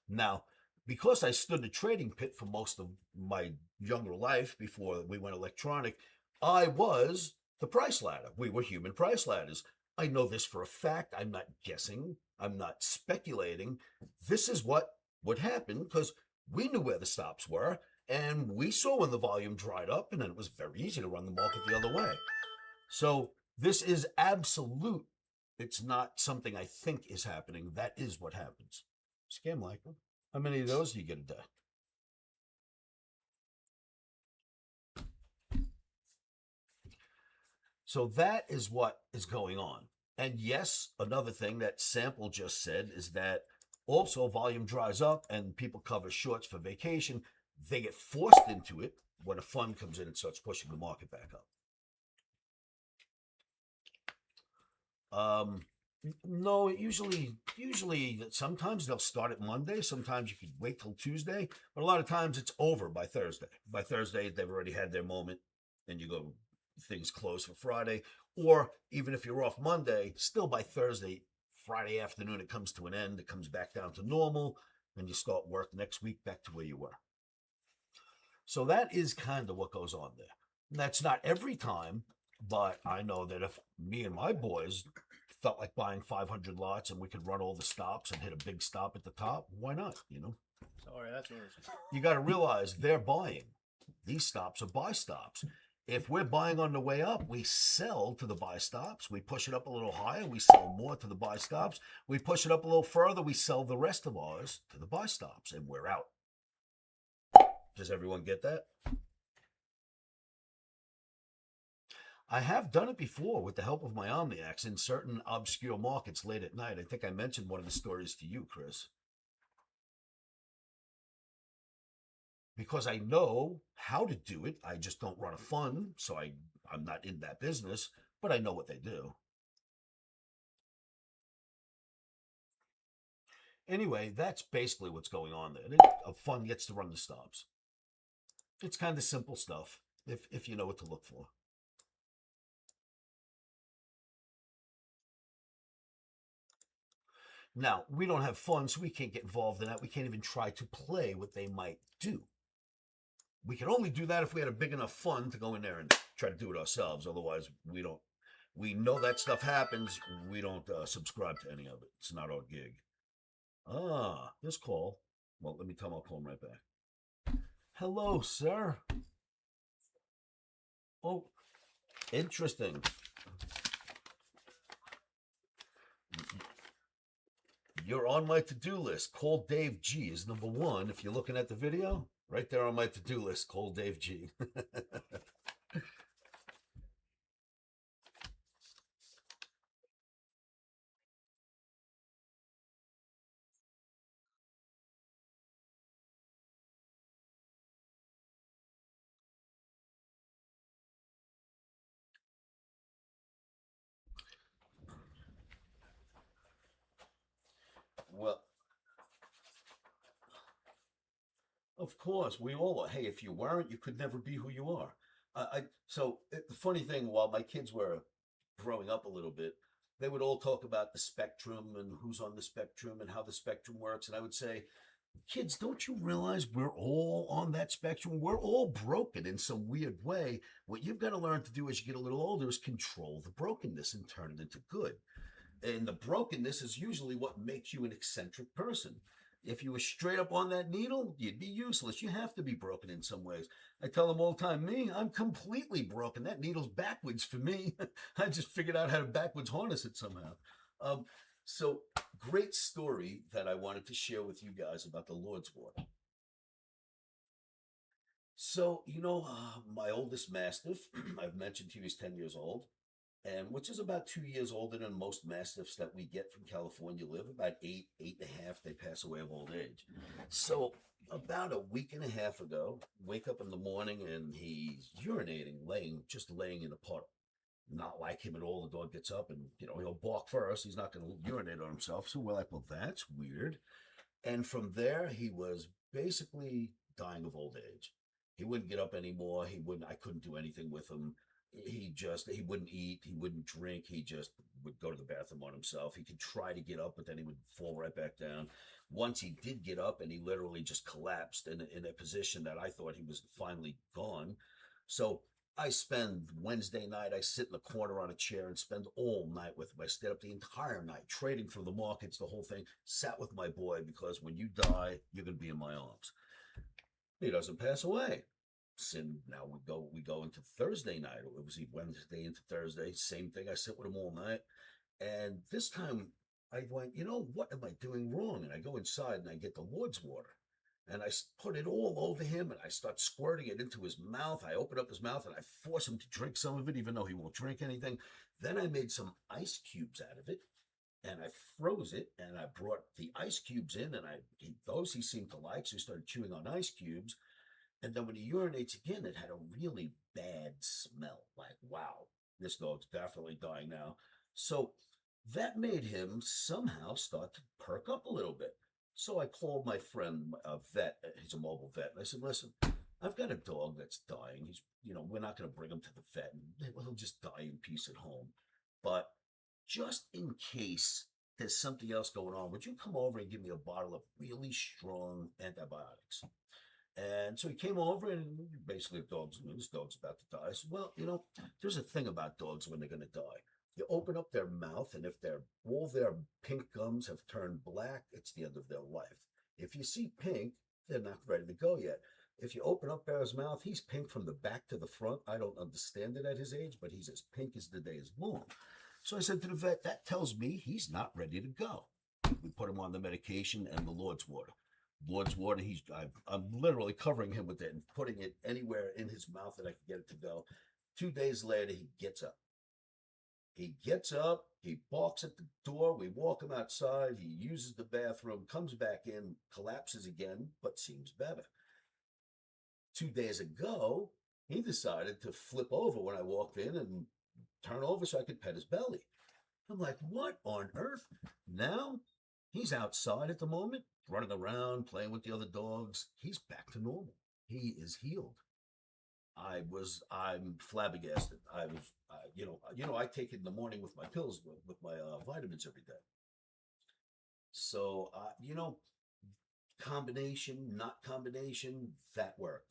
Now, because I stood the trading pit for most of my younger life before we went electronic, I was the price ladder. We were human price ladders. I know this for a fact. I'm not guessing. I'm not speculating. This is what would happen because we knew where the stops were and we saw when the volume dried up and then it was very easy to run the market the other way. So this is absolute. It's not something I think is happening. That is what happens. Scam like them. How many of those do you get a day? So that is what is going on. And yes, another thing that Sample just said is that also volume dries up and people cover shorts for vacation. They get forced into it when a fund comes in and starts pushing the market back up. No, usually sometimes they'll start at Monday. Sometimes you could wait till Tuesday, but a lot of times it's over by Thursday. By Thursday, they've already had their moment and you go, things close for Friday. Or even if you're off Monday, still by Thursday, Friday afternoon, it comes to an end. It comes back down to normal and you start work next week back to where you were. So that is kind of what goes on there. That's not every time, but I know that if me and my boys felt like buying 500 lots and we could run all the stops and hit a big stop at the top, why not, you know? Sorry, that's yours. You got to realize they're buying. These stops are buy stops. If we're buying on the way up, we sell to the buy stops. We push it up a little higher. We sell more to the buy stops. We push it up a little further. We sell the rest of ours to the buy stops, and we're out. Does everyone get that? I have done it before with the help of my Omniacs in certain obscure markets late at night. I think I mentioned one of the stories to you, Chris. Because I know how to do it. I just don't run a fund, so I'm not in that business, but I know what they do. Anyway, that's basically what's going on there. A fund gets to run the stops. It's kind of simple stuff if you know what to look for. Now, we don't have fun, so we can't get involved in that. We can't even try to play what they might do. We can only do that if we had a big enough fund to go in there and try to do it ourselves. Otherwise, we don't. We know that stuff happens. We don't subscribe to any of it. It's not our gig. Ah, this call. Well, let me tell him I'll call him right back. Hello, sir. Oh, interesting. You're on my to-do list. Call Dave G is number one. If you're looking at the video, right there on my to-do list, call Dave G. Well, of course, we all are. Hey, if you weren't, you could never be who you are. The funny thing, while my kids were growing up a little bit, they would all talk about the spectrum and who's on the spectrum and how the spectrum works. And I would say, kids, don't you realize we're all on that spectrum? We're all broken in some weird way. What you've got to learn to do as you get a little older is control the brokenness and turn it into good. And the brokenness is usually what makes you an eccentric person. If you were straight up on that needle, you'd be useless. You have to be broken in some ways. I tell them all the time, I'm completely broken. That needle's backwards for me. I just figured out how to backwards harness it somehow. So great story that I wanted to share with you guys about the Lord's water. So, my oldest Mastiff, I've mentioned he was 10 years old, and which is about 2 years older than most Mastiffs that we get from California live. About 8.5, they pass away of old age. So about a week and a half ago, wake up in the morning and he's urinating, just laying in a puddle. Not like him at all. The dog gets up and, he'll bark first. He's not going to urinate on himself. So we're like, well, that's weird. And from there, he was basically dying of old age. He wouldn't get up anymore. I couldn't do anything with him. He wouldn't eat. He wouldn't drink. He just would go to the bathroom on himself. He could try to get up, but then he would fall right back down. Once he did get up, and he literally just collapsed in a position that I thought he was finally gone. So I spend Wednesday night, I sit in the corner on a chair and spend all night with him. I stayed up the entire night, trading through the markets, the whole thing, sat with my boy, because when you die, you're going to be in my arms. He doesn't pass away. So now we go into Thursday night. It was Wednesday into Thursday. Same thing. I sit with him all night. And this time I went, what am I doing wrong? And I go inside and I get the Lord's water. And I put it all over him and I start squirting it into his mouth. I open up his mouth and I force him to drink some of it, even though he won't drink anything. Then I made some ice cubes out of it and I froze it, and I brought the ice cubes in, and those he seemed to like. So he started chewing on ice cubes. And then when he urinates again, it had a really bad smell. Like, wow, this dog's definitely dying now. So that made him somehow start to perk up a little bit. So I called my friend, a vet. He's a mobile vet. And I said, listen, I've got a dog that's dying. We're not going to bring him to the vet. And he'll just die in peace at home. But just in case there's something else going on, would you come over and give me a bottle of really strong antibiotics? And so he came over, and basically this dog's about to die. I said, well, there's a thing about dogs when they're going to die. You open up their mouth, and if all their pink gums have turned black, it's the end of their life. If you see pink, they're not ready to go yet. If you open up Bear's mouth, he's pink from the back to the front. I don't understand it at his age, but he's as pink as the day is born. So I said to the vet, that tells me he's not ready to go. We put him on the medication and the Lord's water. Lord's water, I'm literally covering him with it and putting it anywhere in his mouth that I can get it to go. 2 days later, he gets up. He barks at the door. We walk him outside. He uses the bathroom, comes back in, collapses again, but seems better. 2 days ago, he decided to flip over when I walked in and turn over so I could pet his belly. I'm like, what on earth? Now he's outside at the moment, running around, playing with the other dogs. He's back to normal. He is healed. I'm flabbergasted. I take it in the morning with my pills, with my vitamins every day. So, combination, not combination, that worked.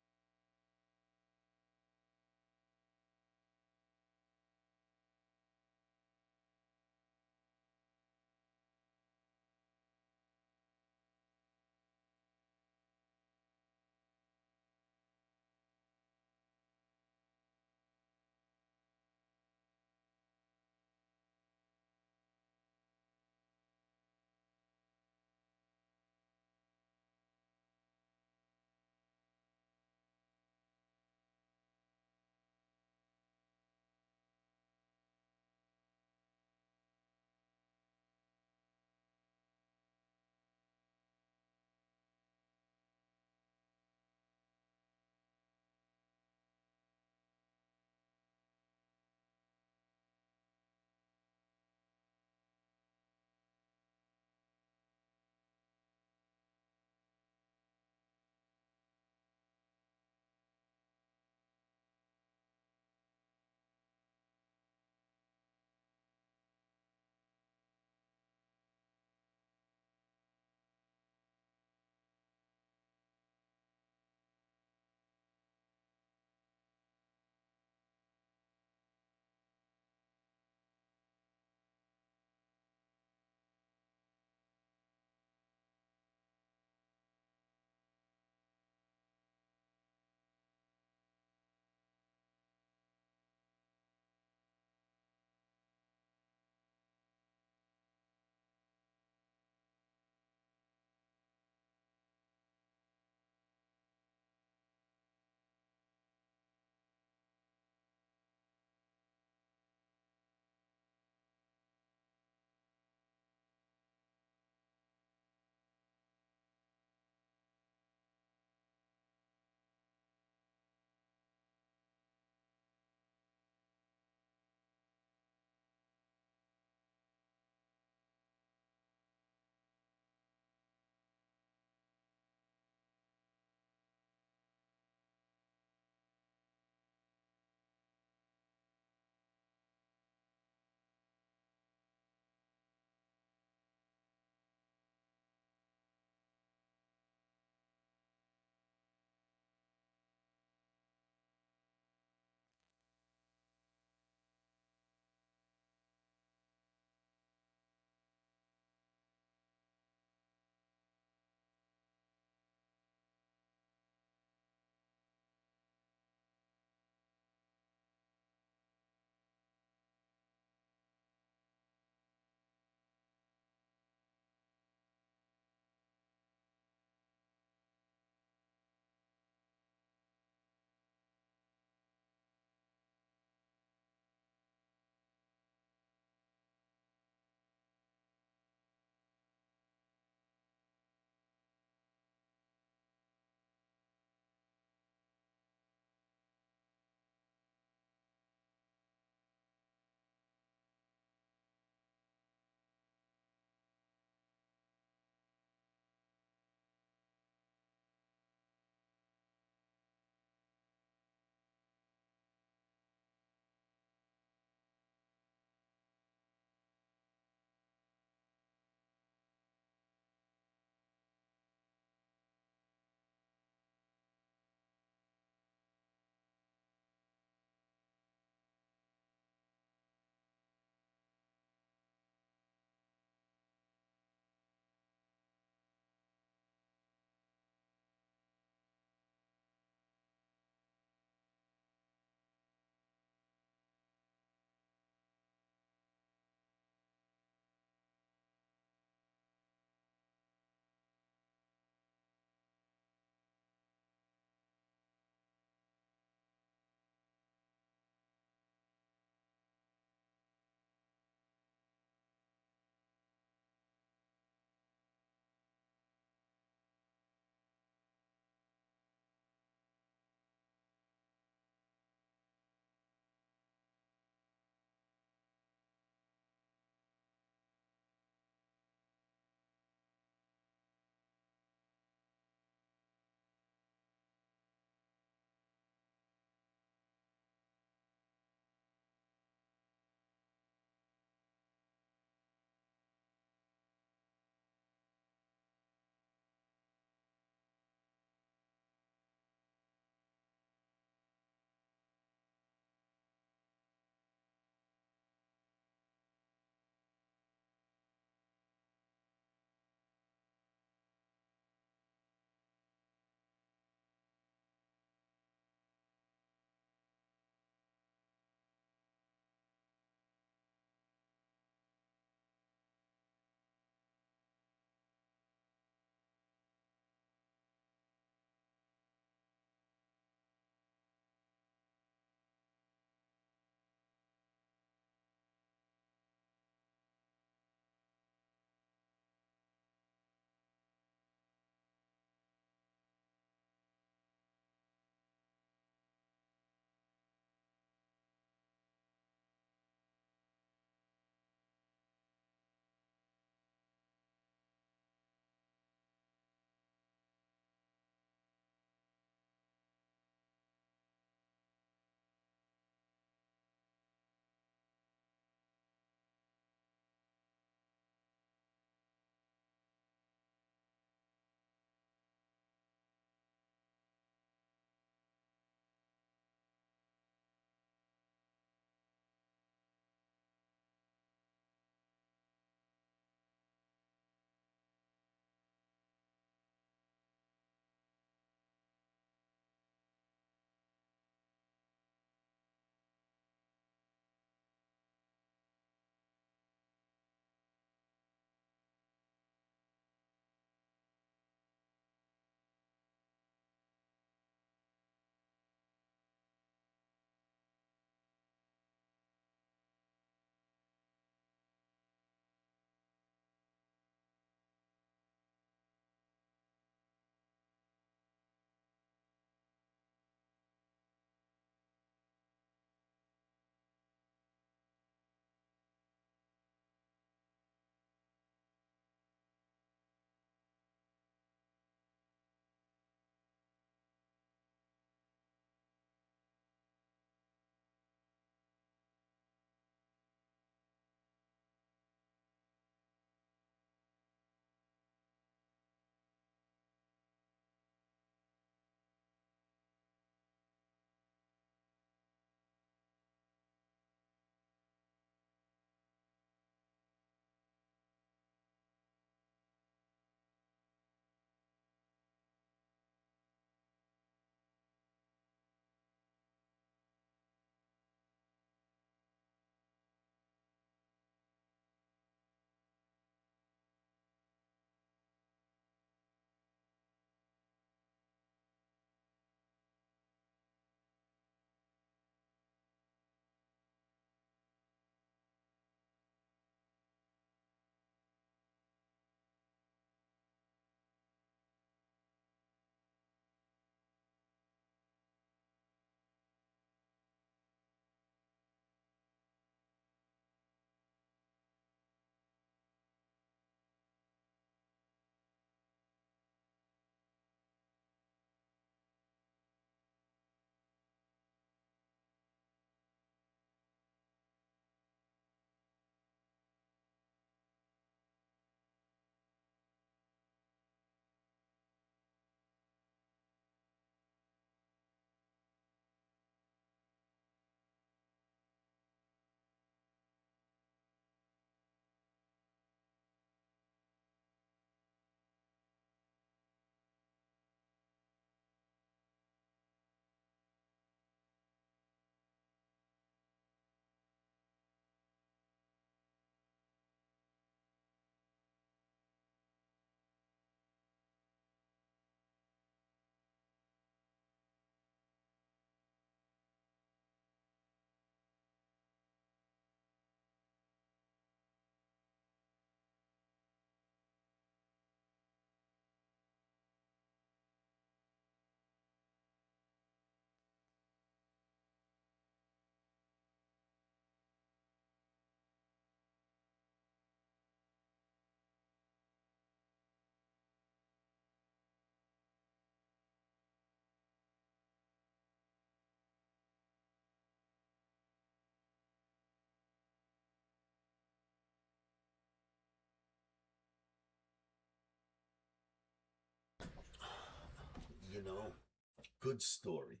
Good story.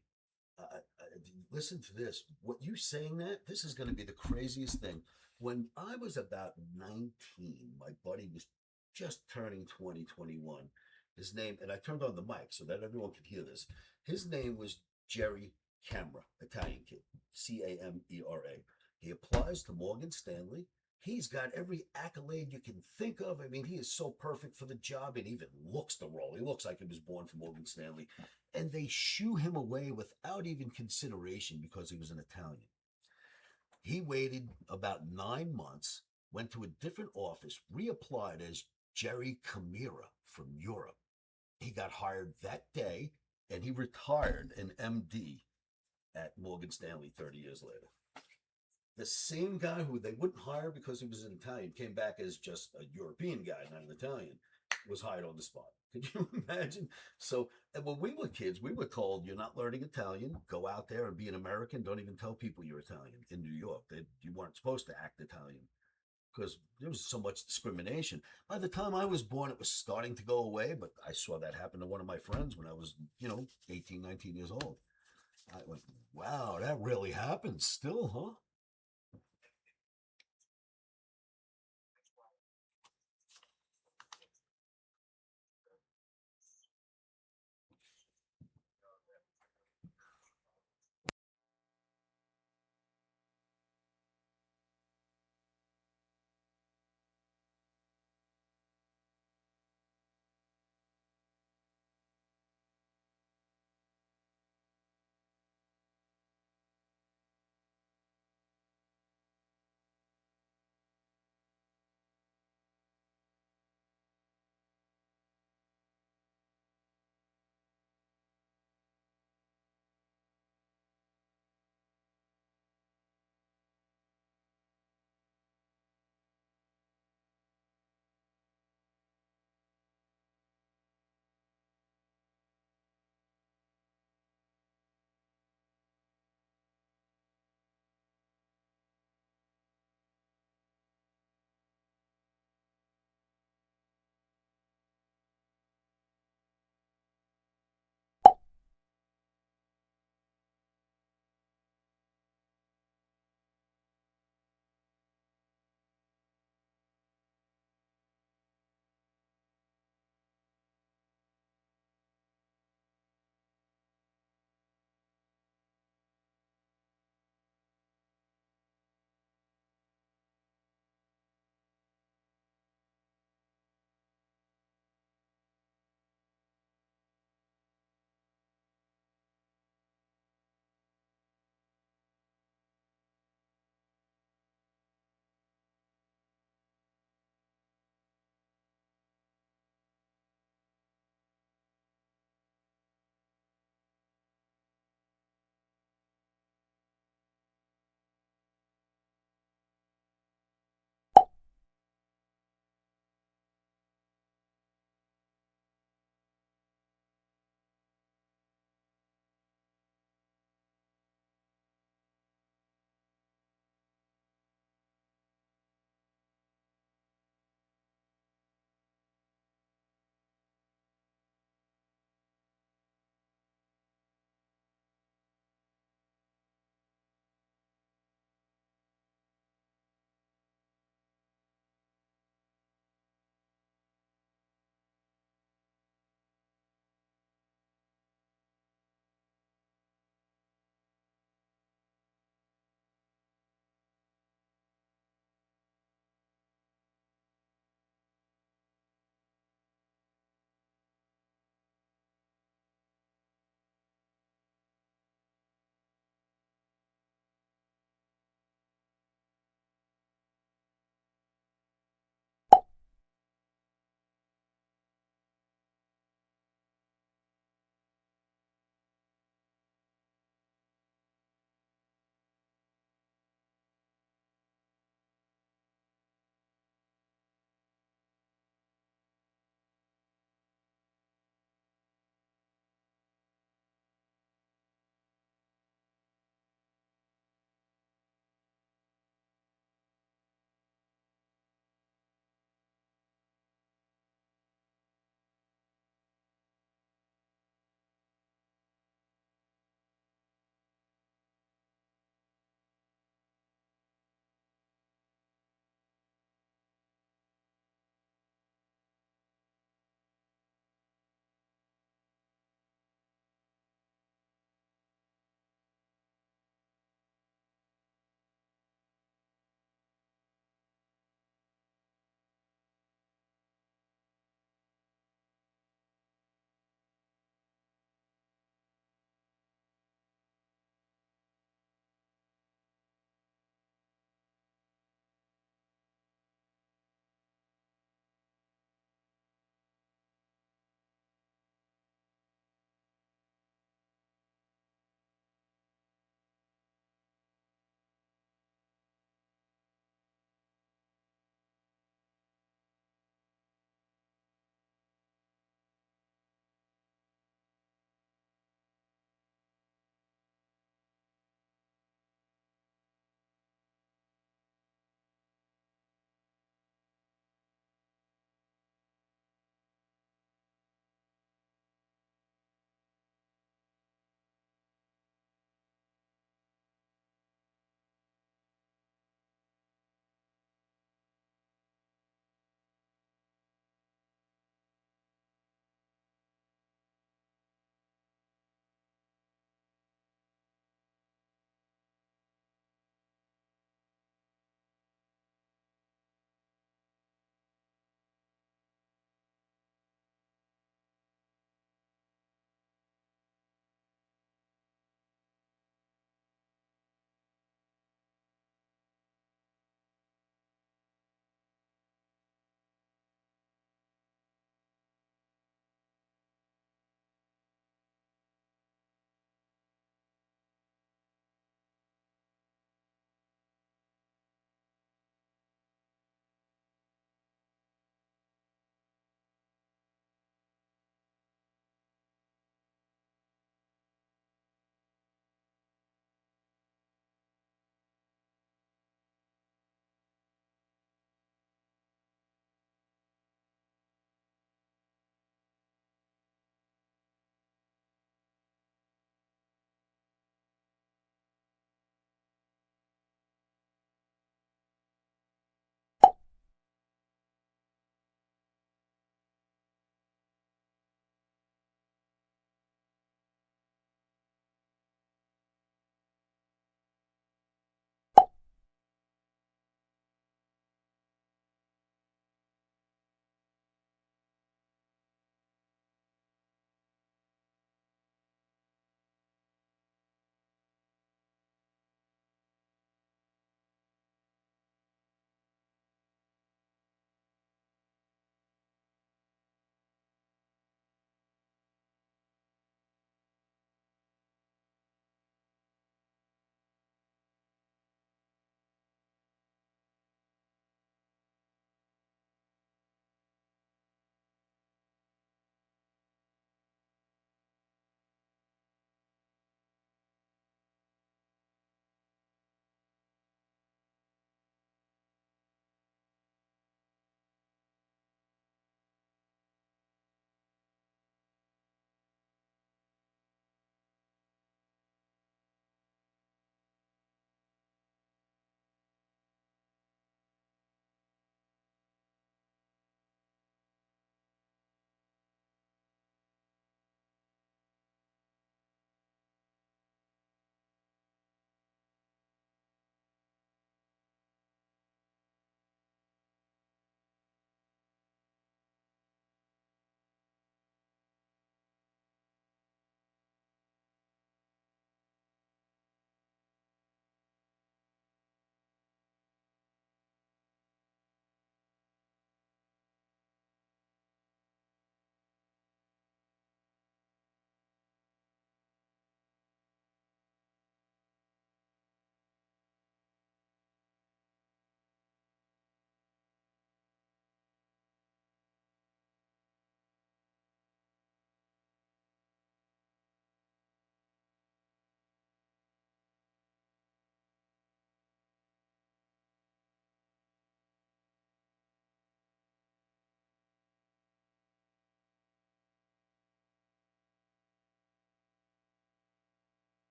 Listen to this. What you saying that? This is going to be the craziest thing. When I was about 19, my buddy was just turning 20, 21. His name, and I turned on the mic so that everyone could hear this. His name was Jerry Camera, Italian kid, Camera. He applies to Morgan Stanley. He's got every accolade you can think of. I mean, he is so perfect for the job and even looks the role. He looks like he was born for Morgan Stanley. And they shoo him away without even consideration because he was an Italian. He waited about 9 months, went to a different office, reapplied as Jerry Camera from Europe. He got hired that day and he retired an MD at Morgan Stanley 30 years later. The same guy who they wouldn't hire because he was an Italian came back as just a European guy, not an Italian, was hired on the spot. Could you imagine? So, and when we were kids, we were told, you're not learning Italian, go out there and be an American. Don't even tell people you're Italian in New York. You weren't supposed to act Italian because there was so much discrimination. By the time I was born, it was starting to go away, but I saw that happen to one of my friends when I was, 18, 19 years old. I went, wow, that really happens still, huh?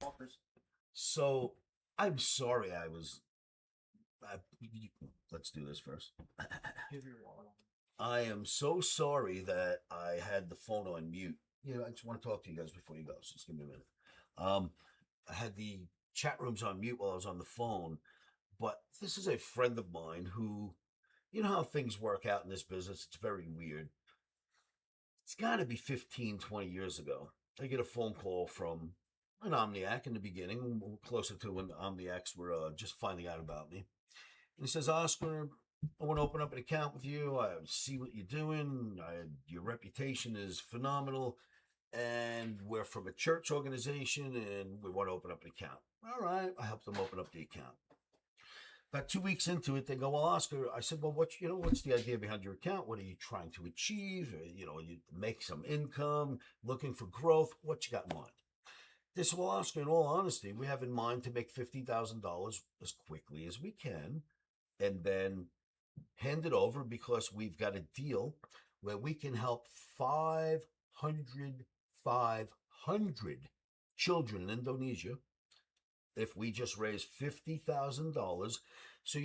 offers. So I'm sorry let's do this first. Give your wallet. I am so sorry that I had the phone on mute. Yeah, I just want to talk to you guys before you go. So just give me a minute. I had the chat rooms on mute while I was on the phone, but this is a friend of mine who, you know how things work out in this business. It's very weird. It's got to be 15, 20 years ago. I get a phone call from an Omniac in the beginning, closer to when the Omniacs were just finding out about me. And he says, Oscar, I want to open up an account with you. I see what you're doing. Your reputation is phenomenal. And we're from a church organization and we want to open up an account. All right. I helped them open up the account. About 2 weeks into it, they go, well, Oscar, I said, well, what's the idea behind your account? What are you trying to achieve? You make some income, looking for growth. What you got in mind? They said, well, Oscar, in all honesty, we have in mind to make $50,000 as quickly as we can and then hand it over because we've got a deal where we can help 500 children in Indonesia if we just raise $50,000. So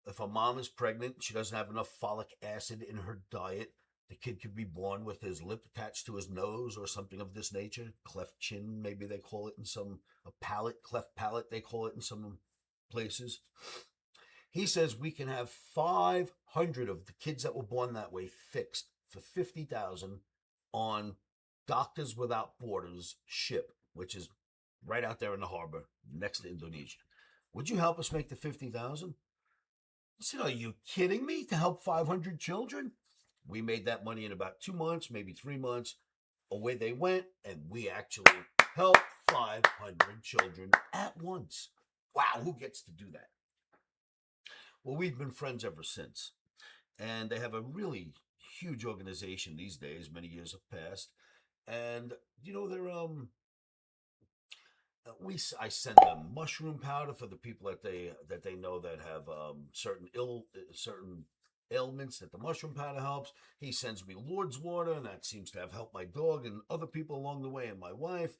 if a mom is pregnant, she doesn't have enough folic acid in her diet, the kid could be born with his lip attached to his nose or something of this nature. Cleft chin, maybe they call it in cleft palate, they call it in some places. He says we can have 500 of the kids that were born that way fixed for $50,000 on Doctors Without Borders ship, which is right out there in the harbor next to Indonesia. Would you help us make the $50,000? I said, are you kidding me? To help 500 children? We made that money in about 2 months, maybe 3 months. Away they went, and we actually helped 500 children at once. Wow, who gets to do that? Well, we've been friends ever since. And they have a really huge organization these days. Many years have passed. And, they're, I send them mushroom powder for the people that they know that have certain ailments that the mushroom powder helps. He sends me Lord's water, and that seems to have helped my dog and other people along the way, and my wife.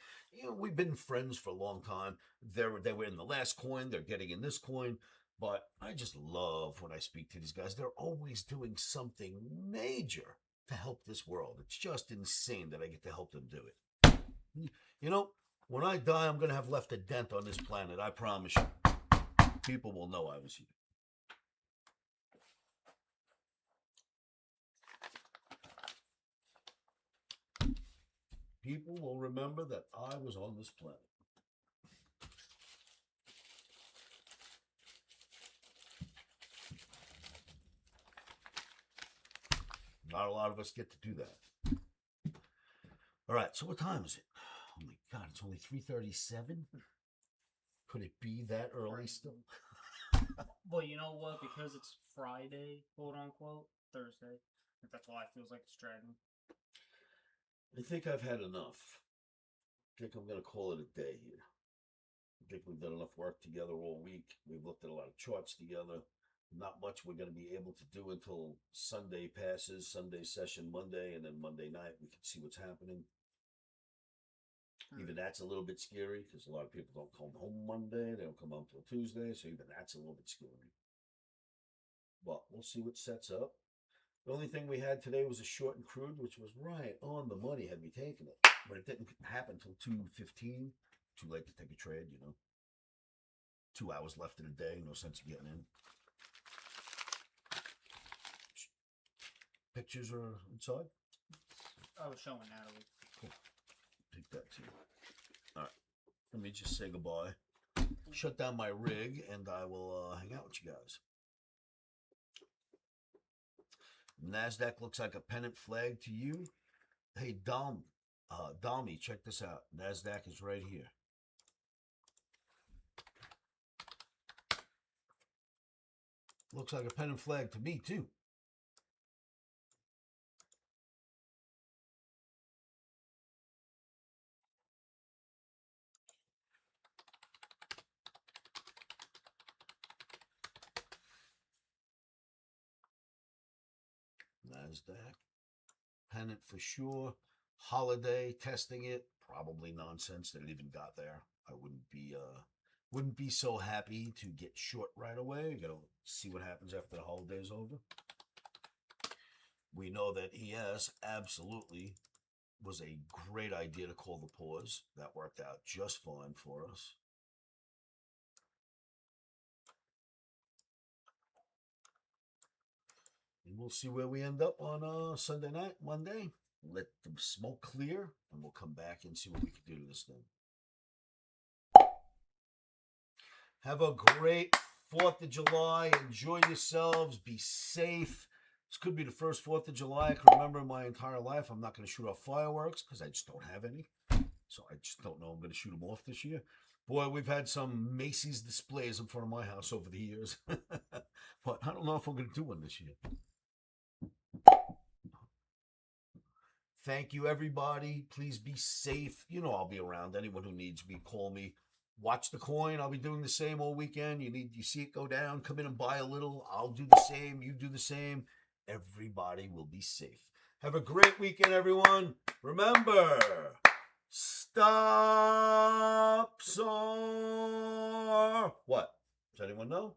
We've been friends for a long time. They were in the last coin. They're getting in this coin. But I just love when I speak to these guys. They're always doing something major to help this world. It's just insane that I get to help them do it. When I die, I'm going to have left a dent on this planet. I promise you. People will know I was here. People will remember that I was on this planet. Not a lot of us get to do that. All right, so what time is it? Oh my God, it's only 3:37. Could it be that early still? Well, you know what? Because it's Friday, quote unquote, Thursday. That's why it feels like it's dragging. I think I've had enough. I think I'm going to call it a day here. I think we've done enough work together all week. We've looked at a lot of charts together. Not much we're going to be able to do until Sunday passes, Sunday session Monday, and then Monday night we can see what's happening. Even that's a little bit scary because a lot of people don't come home Monday. They don't come home until Tuesday, so even that's a little bit scary. But we'll see what sets up. The only thing we had today was a short and crude, which was right on the money had we taken it. But it didn't happen until 2:15. Too late to take a trade, 2 hours left in the day, no sense of getting in. Pictures are inside? I was showing Natalie. Cool. Take that too. All right. Let me just say goodbye. Shut down my rig, and I will hang out with you guys. NASDAQ looks like a pennant flag to you. Hey, Dalmy, check this out. NASDAQ is right here. Looks like a pennant flag to me, too. NASDAQ. Pennant for sure. Holiday, testing it. probably nonsense that it even got there. I wouldn't be so happy to get short right away. You gotta see what happens after the holiday's over. We know that ES absolutely was a great idea to call the pause. That worked out just fine for us. And we'll see where we end up on Sunday night, Monday. Let the smoke clear, and we'll come back and see what we can do to this thing. Have a great 4th of July. Enjoy yourselves. Be safe. This could be the first 4th of July I can remember in my entire life. I'm not going to shoot off fireworks because I just don't have any. So I just don't know I'm going to shoot them off this year. Boy, we've had some Macy's displays in front of my house over the years. But I don't know if I'm going to do one this year. Thank you, everybody. Please be safe. You know I'll be around. Anyone who needs me, call me. Watch the coin. I'll be doing the same all weekend. You see it go down, come in and buy a little. I'll do the same. You do the same. Everybody will be safe. Have a great weekend, everyone. Remember, stop SAR. What? Does anyone know?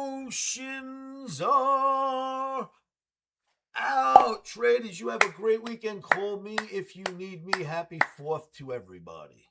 Emotions are out. Traders, you have a great weekend. Call me if you need me. Happy 4th to everybody.